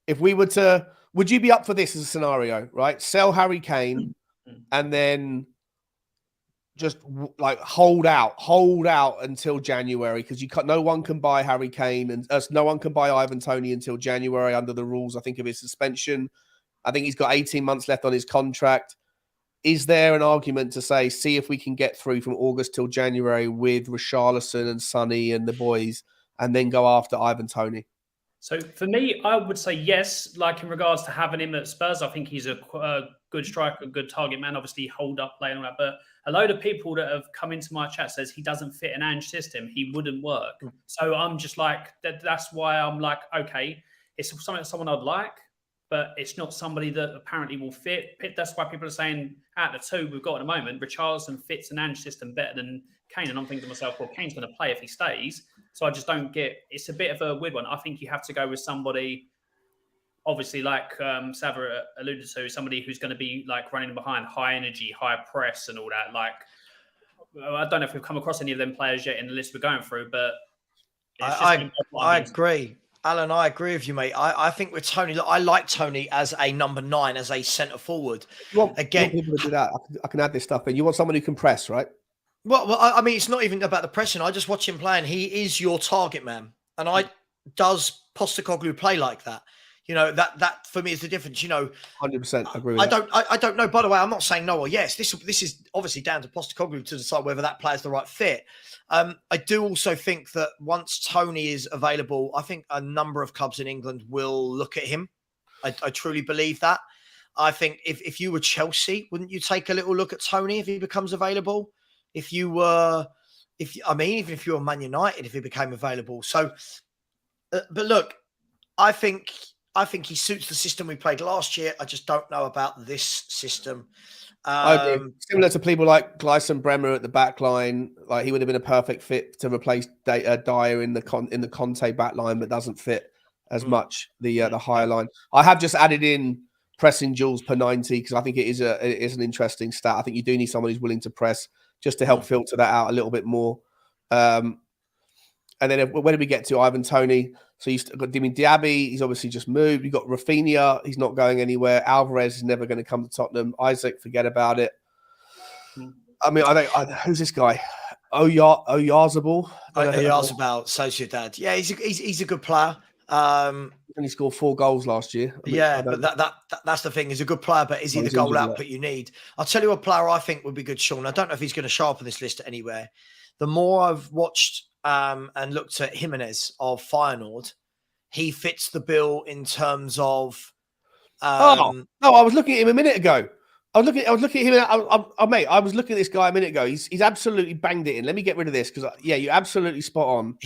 If we were to, would you be up for this as a scenario, right? Sell Harry Kane and then just like hold out until January, because no one can buy Harry Kane and no one can buy Ivan Toney until January under the rules, I think, of his suspension. I think he's got 18 months left on his contract. Is there an argument to say, see if we can get through from August till January with Richarlison and Sonny and the boys, and then go after Ivan Toney?
So for me, I would say yes. Like in regards to having him at Spurs, I think he's a good striker, a good target man. Obviously, hold up play and all that. But a load of people that have come into my chat says he doesn't fit an Ange system. He wouldn't work. So I'm just like, that's why I'm like, okay, it's someone I'd like, but it's not somebody that apparently will fit. That's why people are saying out of the two we've got at the moment, Richarlison fits an Ange system better than Kane. And I'm thinking to myself, well, Kane's going to play if he stays. So I just don't get, it's a bit of a weird one. I think you have to go with somebody, obviously, like Sava alluded to, somebody who's going to be like running behind, high energy, high press and all that. Like, I don't know if we've come across any of them players yet in the list we're going through, but
I agree. Alan, I agree with you, mate. I think with Toney, I like Toney as a number 9, as a centre forward.
You want people to do that. I can add this stuff in. You want someone who can press, right?
Well, I mean, it's not even about the pressing. I just watch him play, and he is your target man. And does Post-Kane play like that? You know, that for me is the difference. You know,
100% agree with that.
I don't know. By the way, I'm not saying no or yes. This is obviously down to Post-Kane to decide whether that player's the right fit. I do also think that once Toney is available, I think a number of clubs in England will look at him. I truly believe that. I think if you were Chelsea, wouldn't you take a little look at Toney if he becomes available? If you were, even if you were Man United, if he became available. So, but look, I think he suits the system we played last year. I just don't know about this system.
I agree. Similar to people like Gleison Bremer at the back line, like he would have been a perfect fit to replace Dyer in the Conte back line, but doesn't fit as much the higher line. I have just added in pressing duels per 90 because I think it is an interesting stat. I think you do need someone who's willing to press just to help filter that out a little bit more. And then where did we get to? Ivan Toney. So you've got Diaby. He's obviously just moved. You've got Rafinha. He's not going anywhere. Alvarez is never going to come to Tottenham. Isaac, forget about it. I mean, who's this guy? Oyarzabal.
Oyarzabal, Sociedad. Yeah, he's a good player.
Only scored 4 goals last year.
But that's the thing. He's a good player, but is he the goal output you need? I'll tell you a player I think would be good, Sean. I don't know if he's going to show up on this list anywhere. The more I've watched and looked at Jimenez of Feyenoord, he fits the bill in terms of.
No, I was looking at him a minute ago. I was looking at him. Mate, I was looking at this guy a minute ago. He's absolutely banged it in. Let me get rid of this because you're absolutely spot on.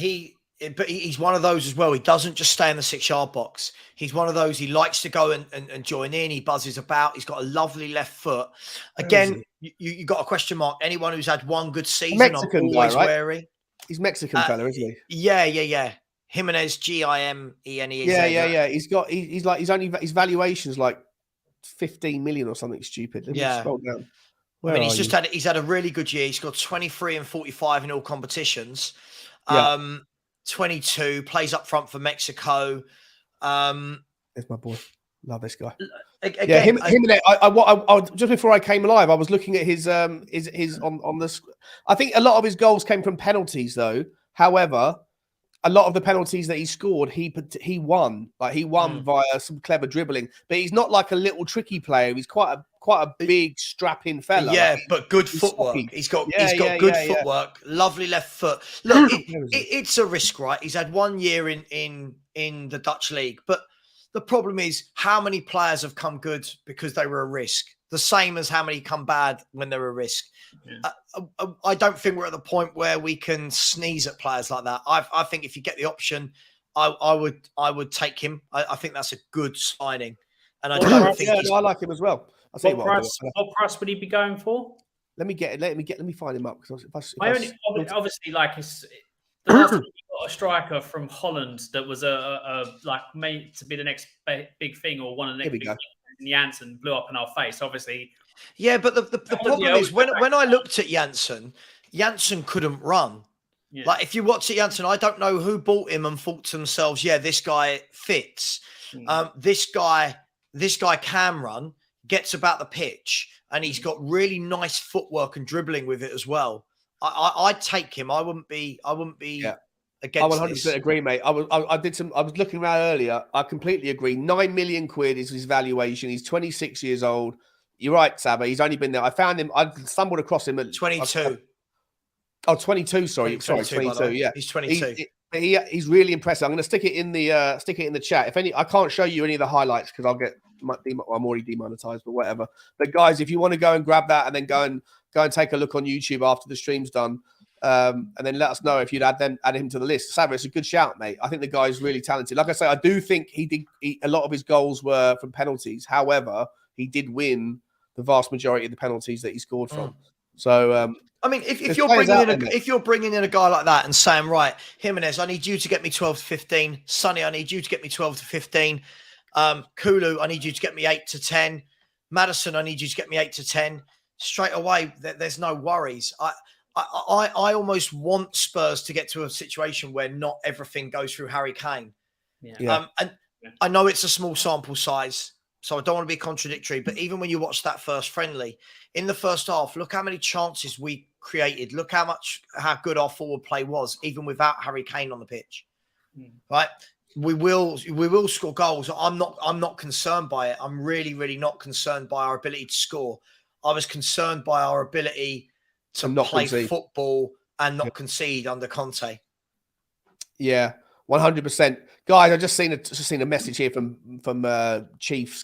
But he's one of those as well. He doesn't just stay in the 6-yard box. He's one of those. He likes to go and join in. He buzzes about. He's got a lovely left foot. Again, you got a question mark. Anyone who's had one good season,
Mexican
I'm always
guy, right?
wary.
He's Mexican fella, isn't he?
Yeah. Jimenez, Gimene.
Yeah. His valuation's like 15 million or something stupid. Let me scroll down.
He's had a really good year. He's got 23 and 45 in all competitions. 22, plays up front for Mexico.
There's my boy. Love this guy.
Again,
just before I came live, I was looking at his on the. I think a lot of his goals came from penalties, though. However, a lot of the penalties that he scored, he won. Like he won via some clever dribbling. But he's not like a little tricky player. He's quite a big strapping fella.
Yeah, but good footwork. He's got good footwork. Lovely left foot. Look, it's a risk, right? He's had 1 year in the Dutch league, but the problem is how many players have come good because they were a risk. The same as how many come bad when they're a risk. Yeah. I don't think we're at the point where we can sneeze at players like that. I think if you get the option, I would take him. I think that's a good signing, and I don't think
I like him as well.
What price would he be going for?
Let me find him up because
obviously like it's the last time you got a striker from Holland that was like made to be the next big thing or one of the next big things. Janssen blew up in our face, obviously.
Yeah, but the problem is when I looked at Janssen couldn't run. Yeah. Like if you watch it, Janssen, I don't know who bought him and thought to themselves, yeah, this guy fits. This guy can run, gets about the pitch, and he's got really nice footwork and dribbling with it as well. I'd take him. I wouldn't be against.
I 100% agree, mate. I was looking around earlier. I completely agree. 9 million quid is his valuation. He's 26 years old. You're right, Saba. He's only been there. I found him. I stumbled across him at
22.
22. Sorry, 22. Yeah,
he's 22.
He's really impressive. I'm going to stick it in the chat. I can't show you any of the highlights because I'm already demonetized, but whatever. But guys, if you want to go and grab that and then go and take a look on YouTube after the stream's done, and then let us know if you'd add him to the list. Saba, it's a good shout, mate. I think the guy's really talented. Like I say, I do think a lot of his goals were from penalties. However, he did win the vast majority of the penalties that he scored from. So,
I mean, if you're bringing in a guy like that and saying, right, Jimenez, I need you to get me 12 to 15. Sonny, I need you to get me 12 to 15. Kulu, I need you to get me 8 to 10. Madison, I need you to get me 8 to 10. Straight away, there's no worries. I almost want Spurs to get to a situation where not everything goes through Harry Kane. Yeah. And I know it's a small sample size, so I don't want to be contradictory, but even when you watch that first friendly, in the first half, look how many chances we created. Look how good our forward play was, even without Harry Kane on the pitch. Right? We will score goals. I'm not concerned by it. I'm really, really not concerned by our ability to score. I was concerned by our ability to play football and not concede under Conte.
Yeah, 100%. Guys, I just seen a message here from Chief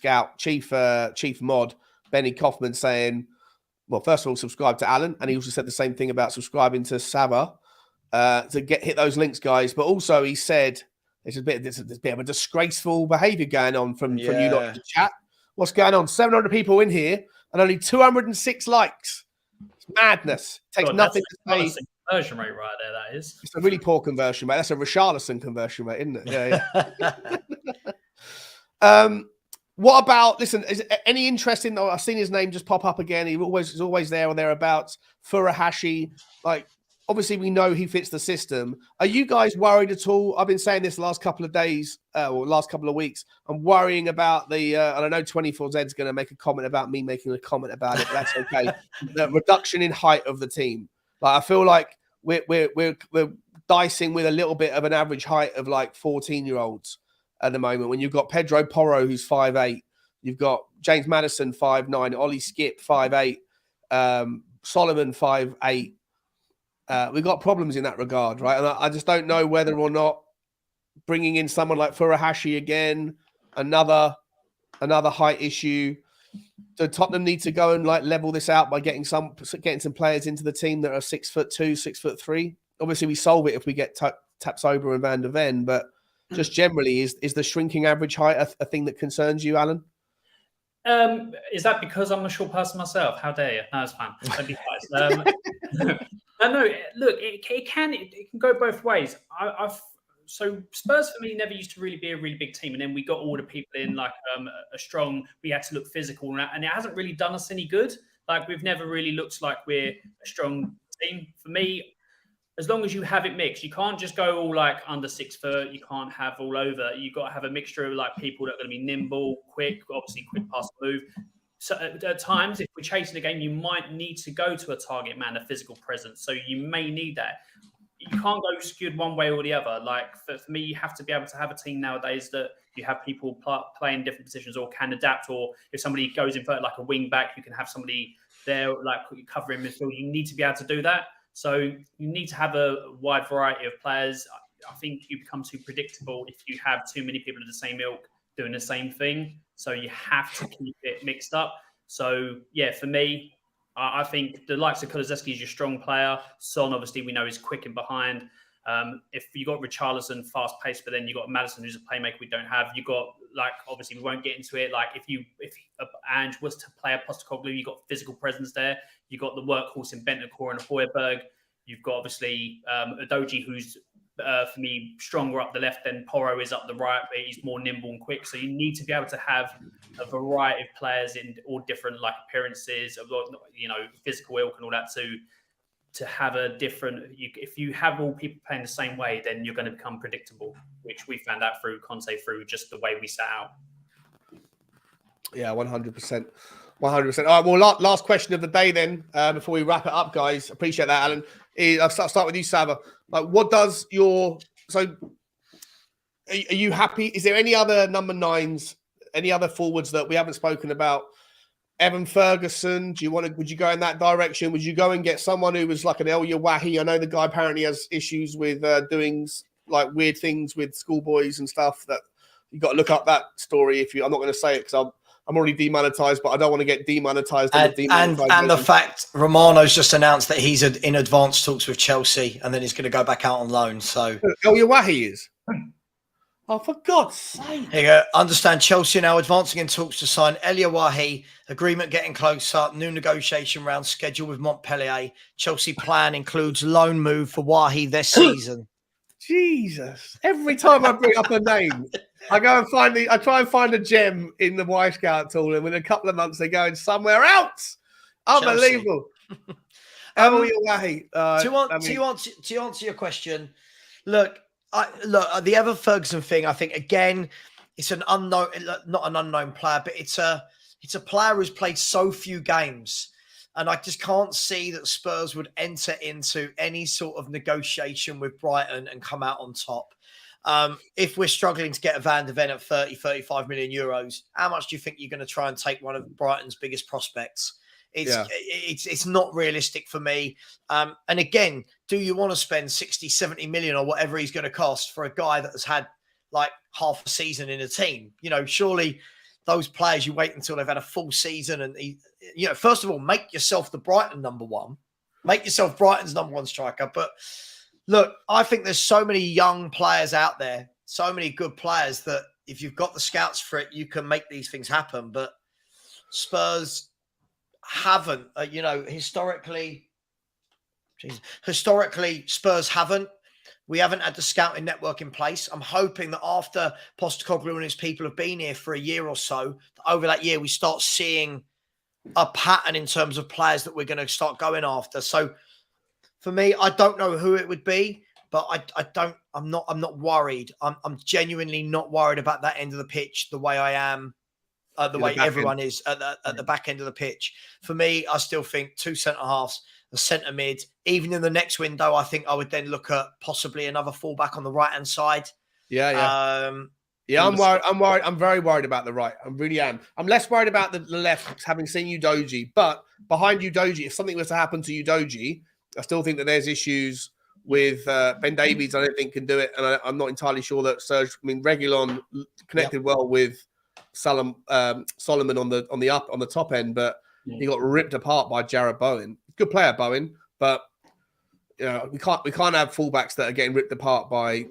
Mod Benny Kaufman saying, well, first of all, subscribe to Alan, and he also said the same thing about subscribing to Saba to hit those links, guys. But also, he said there's a bit of a disgraceful behaviour going on from you lot in the chat. What's going on? 700 people in here and only 206 likes. It's madness. It takes nothing to say.
Conversion rate right there, that is.
It's a really poor conversion rate. That's a Richarlison conversion rate, isn't it? Yeah. What about, listen, is any interest in, I've seen his name just pop up again. He's always there or thereabouts. Furuhashi, like, obviously we know he fits the system. Are you guys worried at all? I've been saying this the last couple of days or last couple of weeks. I'm worrying about and I know 24Z's going to make a comment about me making a comment about it, but that's okay. The reduction in height of the team. Like, I feel like we're dicing with a little bit of an average height of like 14-year-olds. at the moment. When you've got Pedro Porro, who's 5'8", you've got James Maddison 5'9", Ollie Skip 5'8", Solomon 5'8". We've got problems in that regard, right? And I just don't know whether or not bringing in someone like Furuhashi again, another height issue. Do Tottenham need to go and like level this out by getting some players into the team that are 6'2", 6'3"? Obviously, we solve it if we get Tapsoba and Van der Ven, but just generally, is the shrinking average height a thing that concerns you, Alan?
Is that because I'm a short person myself? How dare you? No, it's fine. Don't be nice. No, look, it can go both ways. So Spurs for me never used to really be a really big team, and then we got all the people in like a strong. We had to look physical, and it hasn't really done us any good. Like we've never really looked like we're a strong team. For me, as long as you have it mixed, you can't just go all like under 6 foot. You can't have all over. You've got to have a mixture of like people that are going to be nimble, quick, obviously quick pass move. So at times, if we're chasing a game, you might need to go to a target man, a physical presence. So you may need that. You can't go skewed one way or the other. Like for me, you have to be able to have a team nowadays that you have people playing different positions or can adapt. Or if somebody goes in for like a wing back, you can have somebody there like covering midfield. You need to be able to do that. So you need to have a wide variety of players. I think you become too predictable if you have too many people of the same ilk doing the same thing. So you have to keep it mixed up. So yeah, for me, I think the likes of Kulusevski is your strong player. Son, obviously, we know is quick and behind. If you got Richarlison, fast paced, but then you got Maddison, who's a playmaker we don't have. You got like obviously we won't get into it. Like if Ange was to play a Postecoglou, you got physical presence there. You got the workhorse in Bentancur and Højbjerg. You've got obviously Udogie, who's for me stronger up the left than Porro is up the right, but he's more nimble and quick. So you need to be able to have a variety of players in all different like appearances, physical ilk and all that to have a different. If you have all people playing the same way, then you're going to become predictable, which we found out through Conte through just the way we set out.
Yeah, 100%. 100%. All right, well, last question of the day then, before we wrap it up, guys. Appreciate that, Alan. I'll start with you, Sava. Like, what does are you happy? Is there any other number 9s, any other forwards that we haven't spoken about? Evan Ferguson, would you go in that direction? Would you go and get someone who was like an El Yawahi? I know the guy apparently has issues with doing like weird things with schoolboys and stuff. That you got to look up that story. I'm not going to say it because I'm already demonetized, but I don't want to get demonetized. And
the fact Romano's just announced that he's in advanced talks with Chelsea, and then he's going to go back out on loan. So
El Yawahi is. Oh, for God's sake.
Here you go. Understand Chelsea now advancing in talks to sign El Yawahi. Agreement getting closer. New negotiation round scheduled with Montpellier. Chelsea plan includes loan move for Wahi this season.
Jesus. Every time I bring up a name, I try and find a gem in the Wyscout tool, and within a couple of months they're going somewhere else. Unbelievable. El Yawahi.
To answer your question, look, the Evan Ferguson thing, I think again, it's an unknown, not an unknown player, but it's a player who's played so few games, and I just can't see that Spurs would enter into any sort of negotiation with Brighton and come out on top. If we're struggling to get a Van der Ven at 35 million euros, how much do you think you're going to try and take one of Brighton's biggest prospects? It's not realistic for me. And again, do you want to spend 60, 70 million or whatever he's going to cost for a guy that has had like half a season in a team? Surely those players, you wait until they've had a full season and, first of all, make yourself the Brighton number one. Make yourself Brighton's number one striker. But look, I think there's so many young players out there, so many good players that if you've got the scouts for it, you can make these things happen. But Spurs haven't, historically, Spurs haven't. We haven't had the scouting network in place. I'm hoping that after Postecoglou and his people have been here for a year or so, over that year, we start seeing a pattern in terms of players that we're going to start going after. So for me, I don't know who it would be, but I'm not worried. I'm genuinely not worried about that end of the pitch the way I am. The way everyone is at the back end of the pitch. For me, I still think 2 centre-halves, a centre mid. Even in the next window, I think I would then look at possibly another fullback on the right-hand side.
Yeah, I'm worried. I'm worried. I'm very worried about the right. I really am. I'm less worried about the left, having seen Udogie. But behind Udogie, if something was to happen to Udogie, I still think that there's issues with Ben Davies. I don't think can do it, and I'm not entirely sure that Serge. I mean, Reguilon connected well with Solomon on the top end, but he got ripped apart by Jarrod Bowen. Good player, Bowen, but you know, we can't have fullbacks that are getting ripped apart by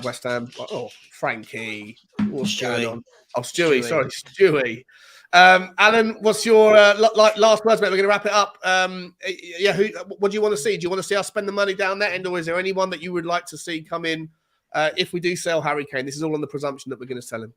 West Ham. Oh, Frankie, what's going on? Oh, Stewie. Sorry, Stewie. Alan, what's your last words, mate? We're going to wrap it up. What do you want to see? Do you want to see us spend the money down that end, or is there anyone that you would like to see come in if we do sell Harry Kane? This is all on the presumption that we're going to sell him.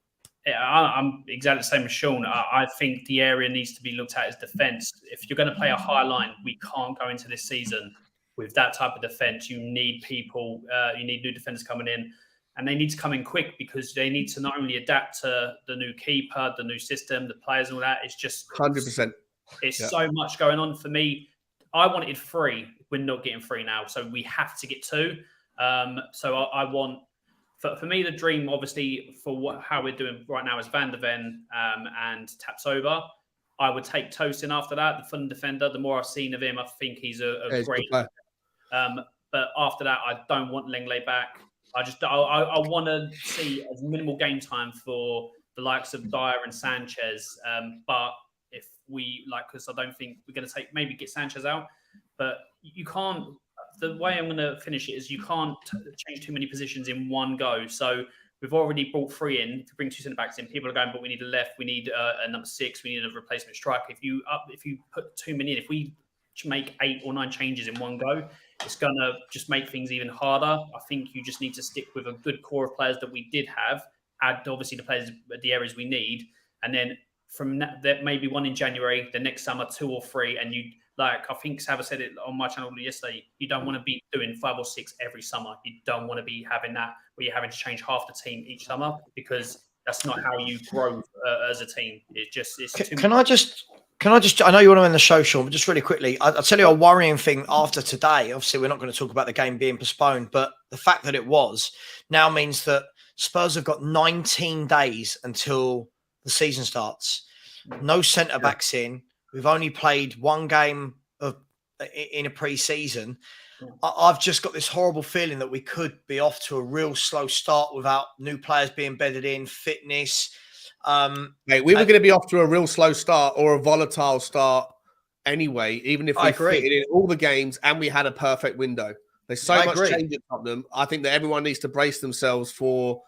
Yeah, I'm exactly the same as Sean. I think the area needs to be looked at as defence. If you're going to play a high line, we can't go into this season with that type of defence. You need people, you need new defenders coming in, and they need to come in quick because they need to not only adapt to the new keeper, the new system, the players and all that. It's just
100%.
It's so much going on for me. I wanted 3. We're not getting 3 now, so we have to get 2. So I want, for me, the dream, obviously, for how we're doing right now is Van der Ven and Tapsoba. I would take Tosin after that, the fun defender. The more I've seen of him, I think he's a great player. But after that, I don't want Lenglet back. I want to see as minimal game time for the likes of Dyer and Sanchez. But if we because I don't think we're going to maybe get Sanchez out. But you can't. The way I'm going to finish it is you can't change too many positions in one go. So we've already brought 3 in to bring 2 centre backs in. People are going, but we need a left, we need a number 6, we need a replacement striker. If you put too many in, if we make 8 or 9 changes in one go, it's going to just make things even harder. I think you just need to stick with a good core of players that we did have, add obviously the areas we need, and then from that maybe 1 in January, the next summer 2 or 3, and you. I think Sava said it on my channel yesterday, you don't want to be doing 5 or 6 every summer. You don't want to be having that where you're having to change half the team each summer because that's not how you grow as a team. Can I just,
I know you want to end the show, Sean, but just really quickly, I'll tell you a worrying thing after today. Obviously, we're not going to talk about the game being postponed, but the fact that it was now means that Spurs have got 19 days until the season starts. No centre-backs in. We've only played 1 game in a pre-season. I've just got this horrible feeling that we could be off to a real slow start without new players being bedded in, fitness.
Mate, we were going to be off to a real slow start or a volatile start anyway, even if we fitted in all the games and we had a perfect window. There's so much change at Tottenham. I think that everyone needs to brace themselves for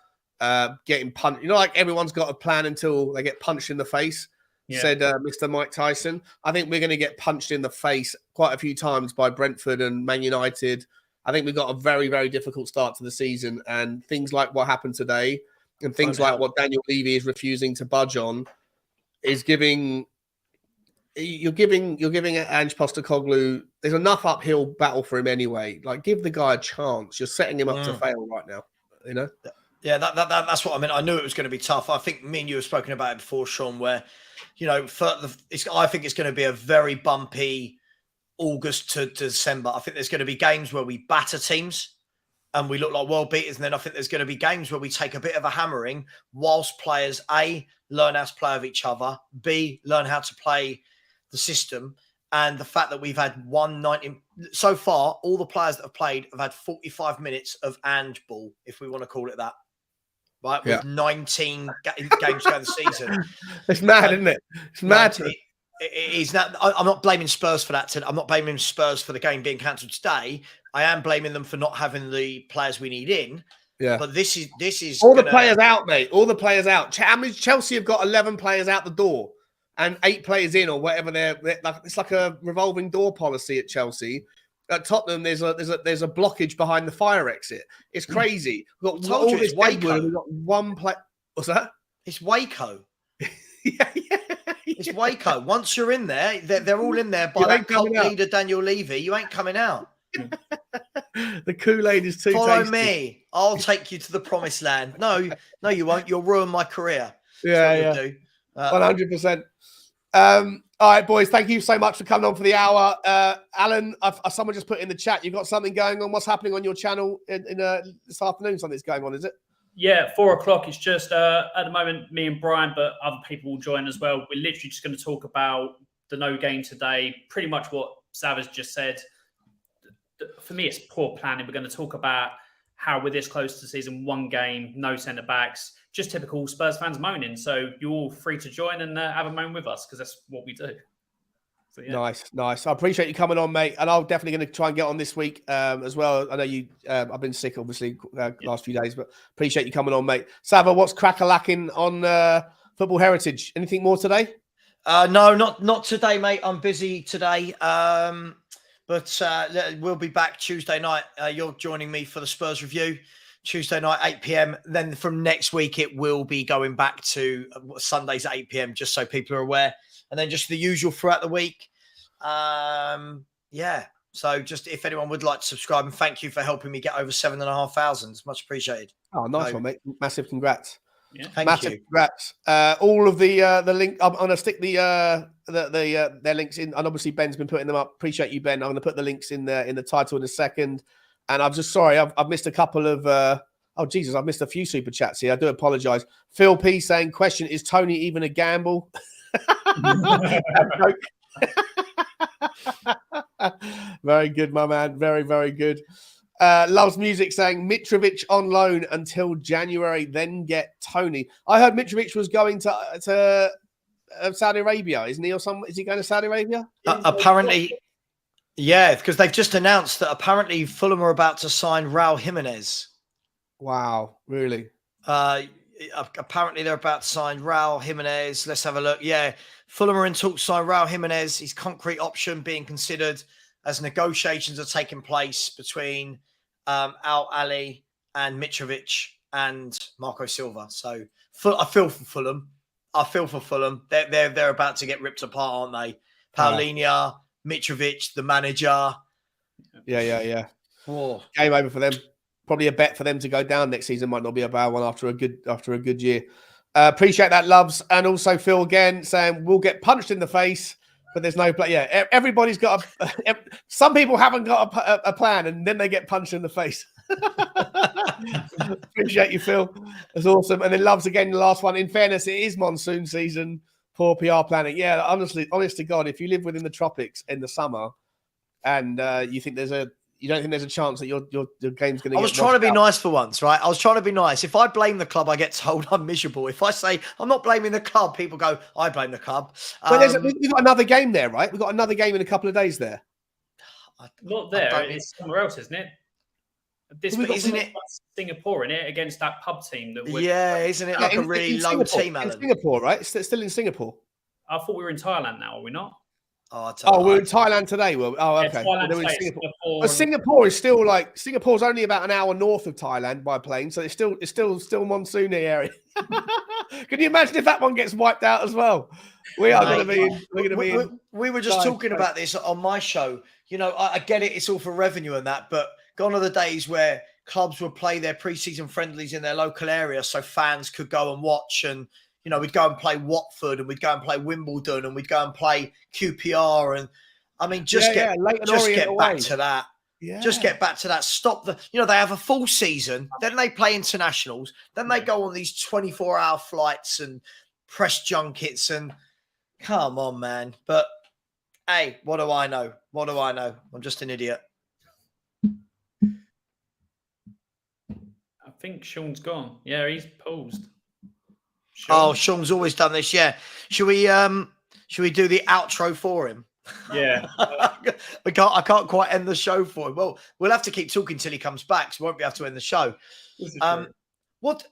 getting punched. You know, like everyone's got a plan until they get punched in the face. Said Mr. Mike Tyson. I think we're going to get punched in the face quite a few times by Brentford and Man United. I think we've got a very, very difficult start to the season. And things like what happened today and things like what Daniel Levy is refusing to budge on is giving Ange Postecoglou, there's enough uphill battle for him anyway. Like, give the guy a chance. You're setting him up to fail right now, you know?
Yeah, that's what I meant. I knew it was going to be tough. I think me and you have spoken about it before, Sean, where, you know, I think it's going to be a very bumpy August to December. I think there's going to be games where we batter teams and we look like world beaters. And then I think there's going to be games where we take a bit of a hammering whilst players, A, learn how to play with each other, B, learn how to play the system. And the fact that we've had 190 so far, all the players that have played have had 45 minutes of and ball, if we want to call it that. Right, with 19 games to go the season.
It's mad, isn't it? It's mad.
It is not. I'm not blaming Spurs for that. I'm not blaming Spurs for the game being cancelled today. I am blaming them for not having the players we need in. Yeah, but this is
all the players out, mate. All the players out. I mean, Chelsea have got 11 players out the door and 8 players in, or whatever. It's like a revolving door policy at Chelsea. At Tottenham, there's a blockage behind the fire exit. It's crazy. We've got all this Waco. We've got 1 play. What's that?
It's Waco. It's Waco. Once you're in there, they're all in there by that cult leader Daniel Levy. You ain't coming out.
The Kool-Aid is too
Follow
tasty.
me. I'll take you to the promised land. No, you won't. You'll ruin my career.
Yeah. 100%. All right, boys, thank you so much for coming on for the hour. Alan, someone just put in the chat, you've got something going on. What's happening on your channel in this afternoon? Something's going on, is it?
Yeah, 4 o'clock. It's just at the moment, me and Brian, but other people will join as well. We're literally just going to talk about the no game today. Pretty much what Savage just said. For me, it's poor planning. We're going to talk about how we're this close to the season, 1 game, no centre backs, just typical Spurs fans moaning. So you're all free to join and have a moan with us because that's what we do. So, yeah.
Nice. I appreciate you coming on, mate. And I'm definitely going to try and get on this week as well. I know you. I've been sick, obviously, last few days, but appreciate you coming on, mate. Sava, what's crack-a-lacking on Football Heritage? Anything more today?
No, not today, mate. I'm busy today. But we'll be back Tuesday night. You're joining me for the Spurs review. Tuesday night, 8 p.m. Then from next week, it will be going back to Sundays at 8 p.m., just so people are aware. And then just the usual throughout the week. Yeah. So just if anyone would like to subscribe, and thank you for helping me get over 7,500. Much appreciated.
Oh, nice one, mate. Massive congrats.
Yeah. Thank
Massive
you.
Congrats. All of the link. I'm going to stick their links in, and obviously Ben's been putting them up. Appreciate you, Ben. I'm going to put the links in the title in a second. And I'm just sorry, I've missed a couple of. I've missed a few super chats here. I do apologise. Phil P saying, "Question: Is Tony even a gamble?" Very good, my man. Very, very good. Loves Music saying Mitrovic on loan until January, then get Tony. I heard Mitrovic was going to Saudi Arabia, isn't he? Or is he going to Saudi Arabia?
Apparently, yeah, because they've just announced that apparently Fulham are about to sign Raul Jimenez.
Wow, really?
Apparently they're about to sign Raul Jimenez. Let's have a look. Yeah, Fulham are in talks to sign Raul Jimenez. His concrete option being considered as negotiations are taking place between Al Ali and Mitrovic and Marco Silva. So I feel for Fulham. They're about to get ripped apart, aren't they? Paulinho, Mitrovic, the manager.
Yeah.
Oh.
Game over for them. Probably a bet for them to go down next season. Might not be a bad one after a good year. Appreciate that, Loves. And also Phil again saying we'll get punched in the face, but there's no play. Yeah, everybody's got some people haven't got a plan, and then they get punched in the face. Appreciate you, Phil. That's awesome. And then Loves again, the last one. In fairness, it is monsoon season. Poor PR planning. Yeah, honest to God, if you live within the tropics in the summer, and you don't think there's a chance that your game's going to.
I was trying to be nice for once, right? I was trying to be nice. If I blame the club, I get told I'm miserable. If I say I'm not blaming the club, people go, I blame the club.
We've got another game there, right? We've got another game in a couple of days there.
Not there. It's somewhere else, isn't it? Isn't it Singapore in it against that pub team?
Isn't it like a really low team, Alan?
In Singapore, right? It's still in Singapore.
I thought we were in Thailand now, are we not?
We're in Thailand today. Okay.
Singapore.
But Singapore is still Singapore's only about an hour north of Thailand by plane, so it's still monsoony area. Can you imagine if that one gets wiped out as well? We are going to be.
We were just talking about this on my show. You know, I get it; it's all for revenue and that, but gone are the days where clubs would play their pre-season friendlies in their local area, so fans could go and watch and. You know, we'd go and play Watford and we'd go and play Wimbledon and we'd go and play QPR. And I mean, just get back to that. Yeah. Just get back to that. Stop they have a full season. Then they play internationals. Then they go on these 24-hour flights and press junkets. And come on, man. But hey, what do I know? I'm just an idiot.
I think Sean's gone. Yeah, he's paused.
Sean. Oh, Sean's always done this. Yeah. Should we do the outro for him?
Yeah.
I can't quite end the show for him. Well, we'll have to keep talking till he comes back, so we won't be able to end the show. What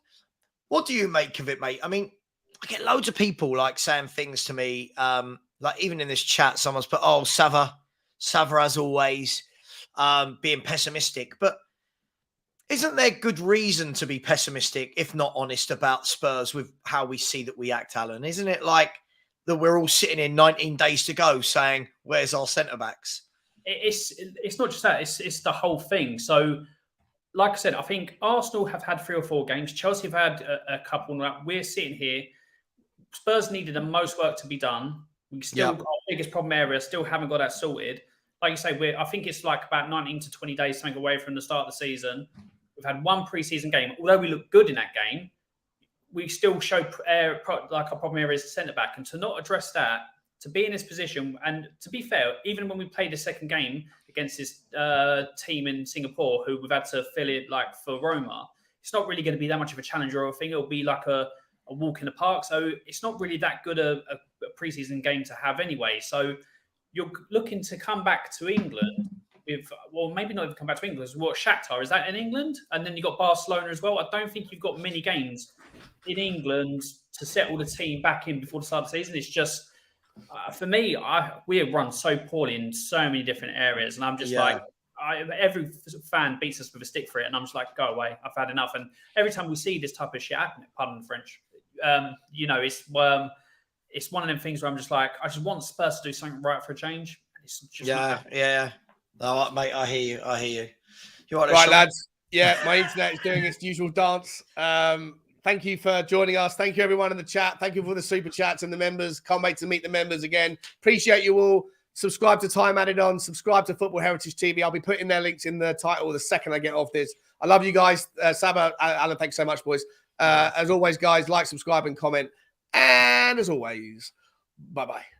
do you make of it, mate? I mean, I get loads of people like saying things to me, like even in this chat, someone's put, Sava as always, being pessimistic. But isn't there good reason to be pessimistic, if not honest, about Spurs with how we see that we act, Alan? Isn't it like that we're all sitting in 19 days to go saying, where's our centre-backs?
It's not just that. It's the whole thing. So, like I said, I think Arsenal have had 3 or 4 games. Chelsea have had a couple. We're sitting here. Spurs needed the most work to be done. We still got our biggest problem area. Still haven't got that sorted. Like you say, I think it's like about 19 to 20 days something away from the start of the season. We've had one preseason game. Although we look good in that game, we still show like our problem area is centre back, and to not address that, to be in this position, and to be fair, even when we played the second game against this team in Singapore, who we've had to fill it like for Roma, it's not really going to be that much of a challenge or a thing. It'll be like a walk in the park. So it's not really that good a preseason game to have anyway. So you're looking to come back to England with, well, maybe not even come back to England. What, Shakhtar, is that in England? And then you've got Barcelona as well. I don't think you've got many games in England to settle the team back in before the start of the season. It's just, for me, we have run so poorly in so many different areas. And I'm just like, every fan beats us with a stick for it. And I'm just like, go away. I've had enough. And every time we see this type of shit happen, pardon the French, it's one of them things where I'm just like, I just want Spurs to do something right for a change. It's just
No, mate, I hear you. You're
right, lads. Yeah, my internet is doing its usual dance. Thank you for joining us. Thank you, everyone in the chat. Thank you for the super chats and the members. Can't wait to meet the members again. Appreciate you all. Subscribe to Time Added On. Subscribe to Football Heritage TV. I'll be putting their links in the title the second I get off this. I love you guys. Saba, Alan, thanks so much, boys. As always, guys, like, subscribe, and comment. And as always, bye-bye.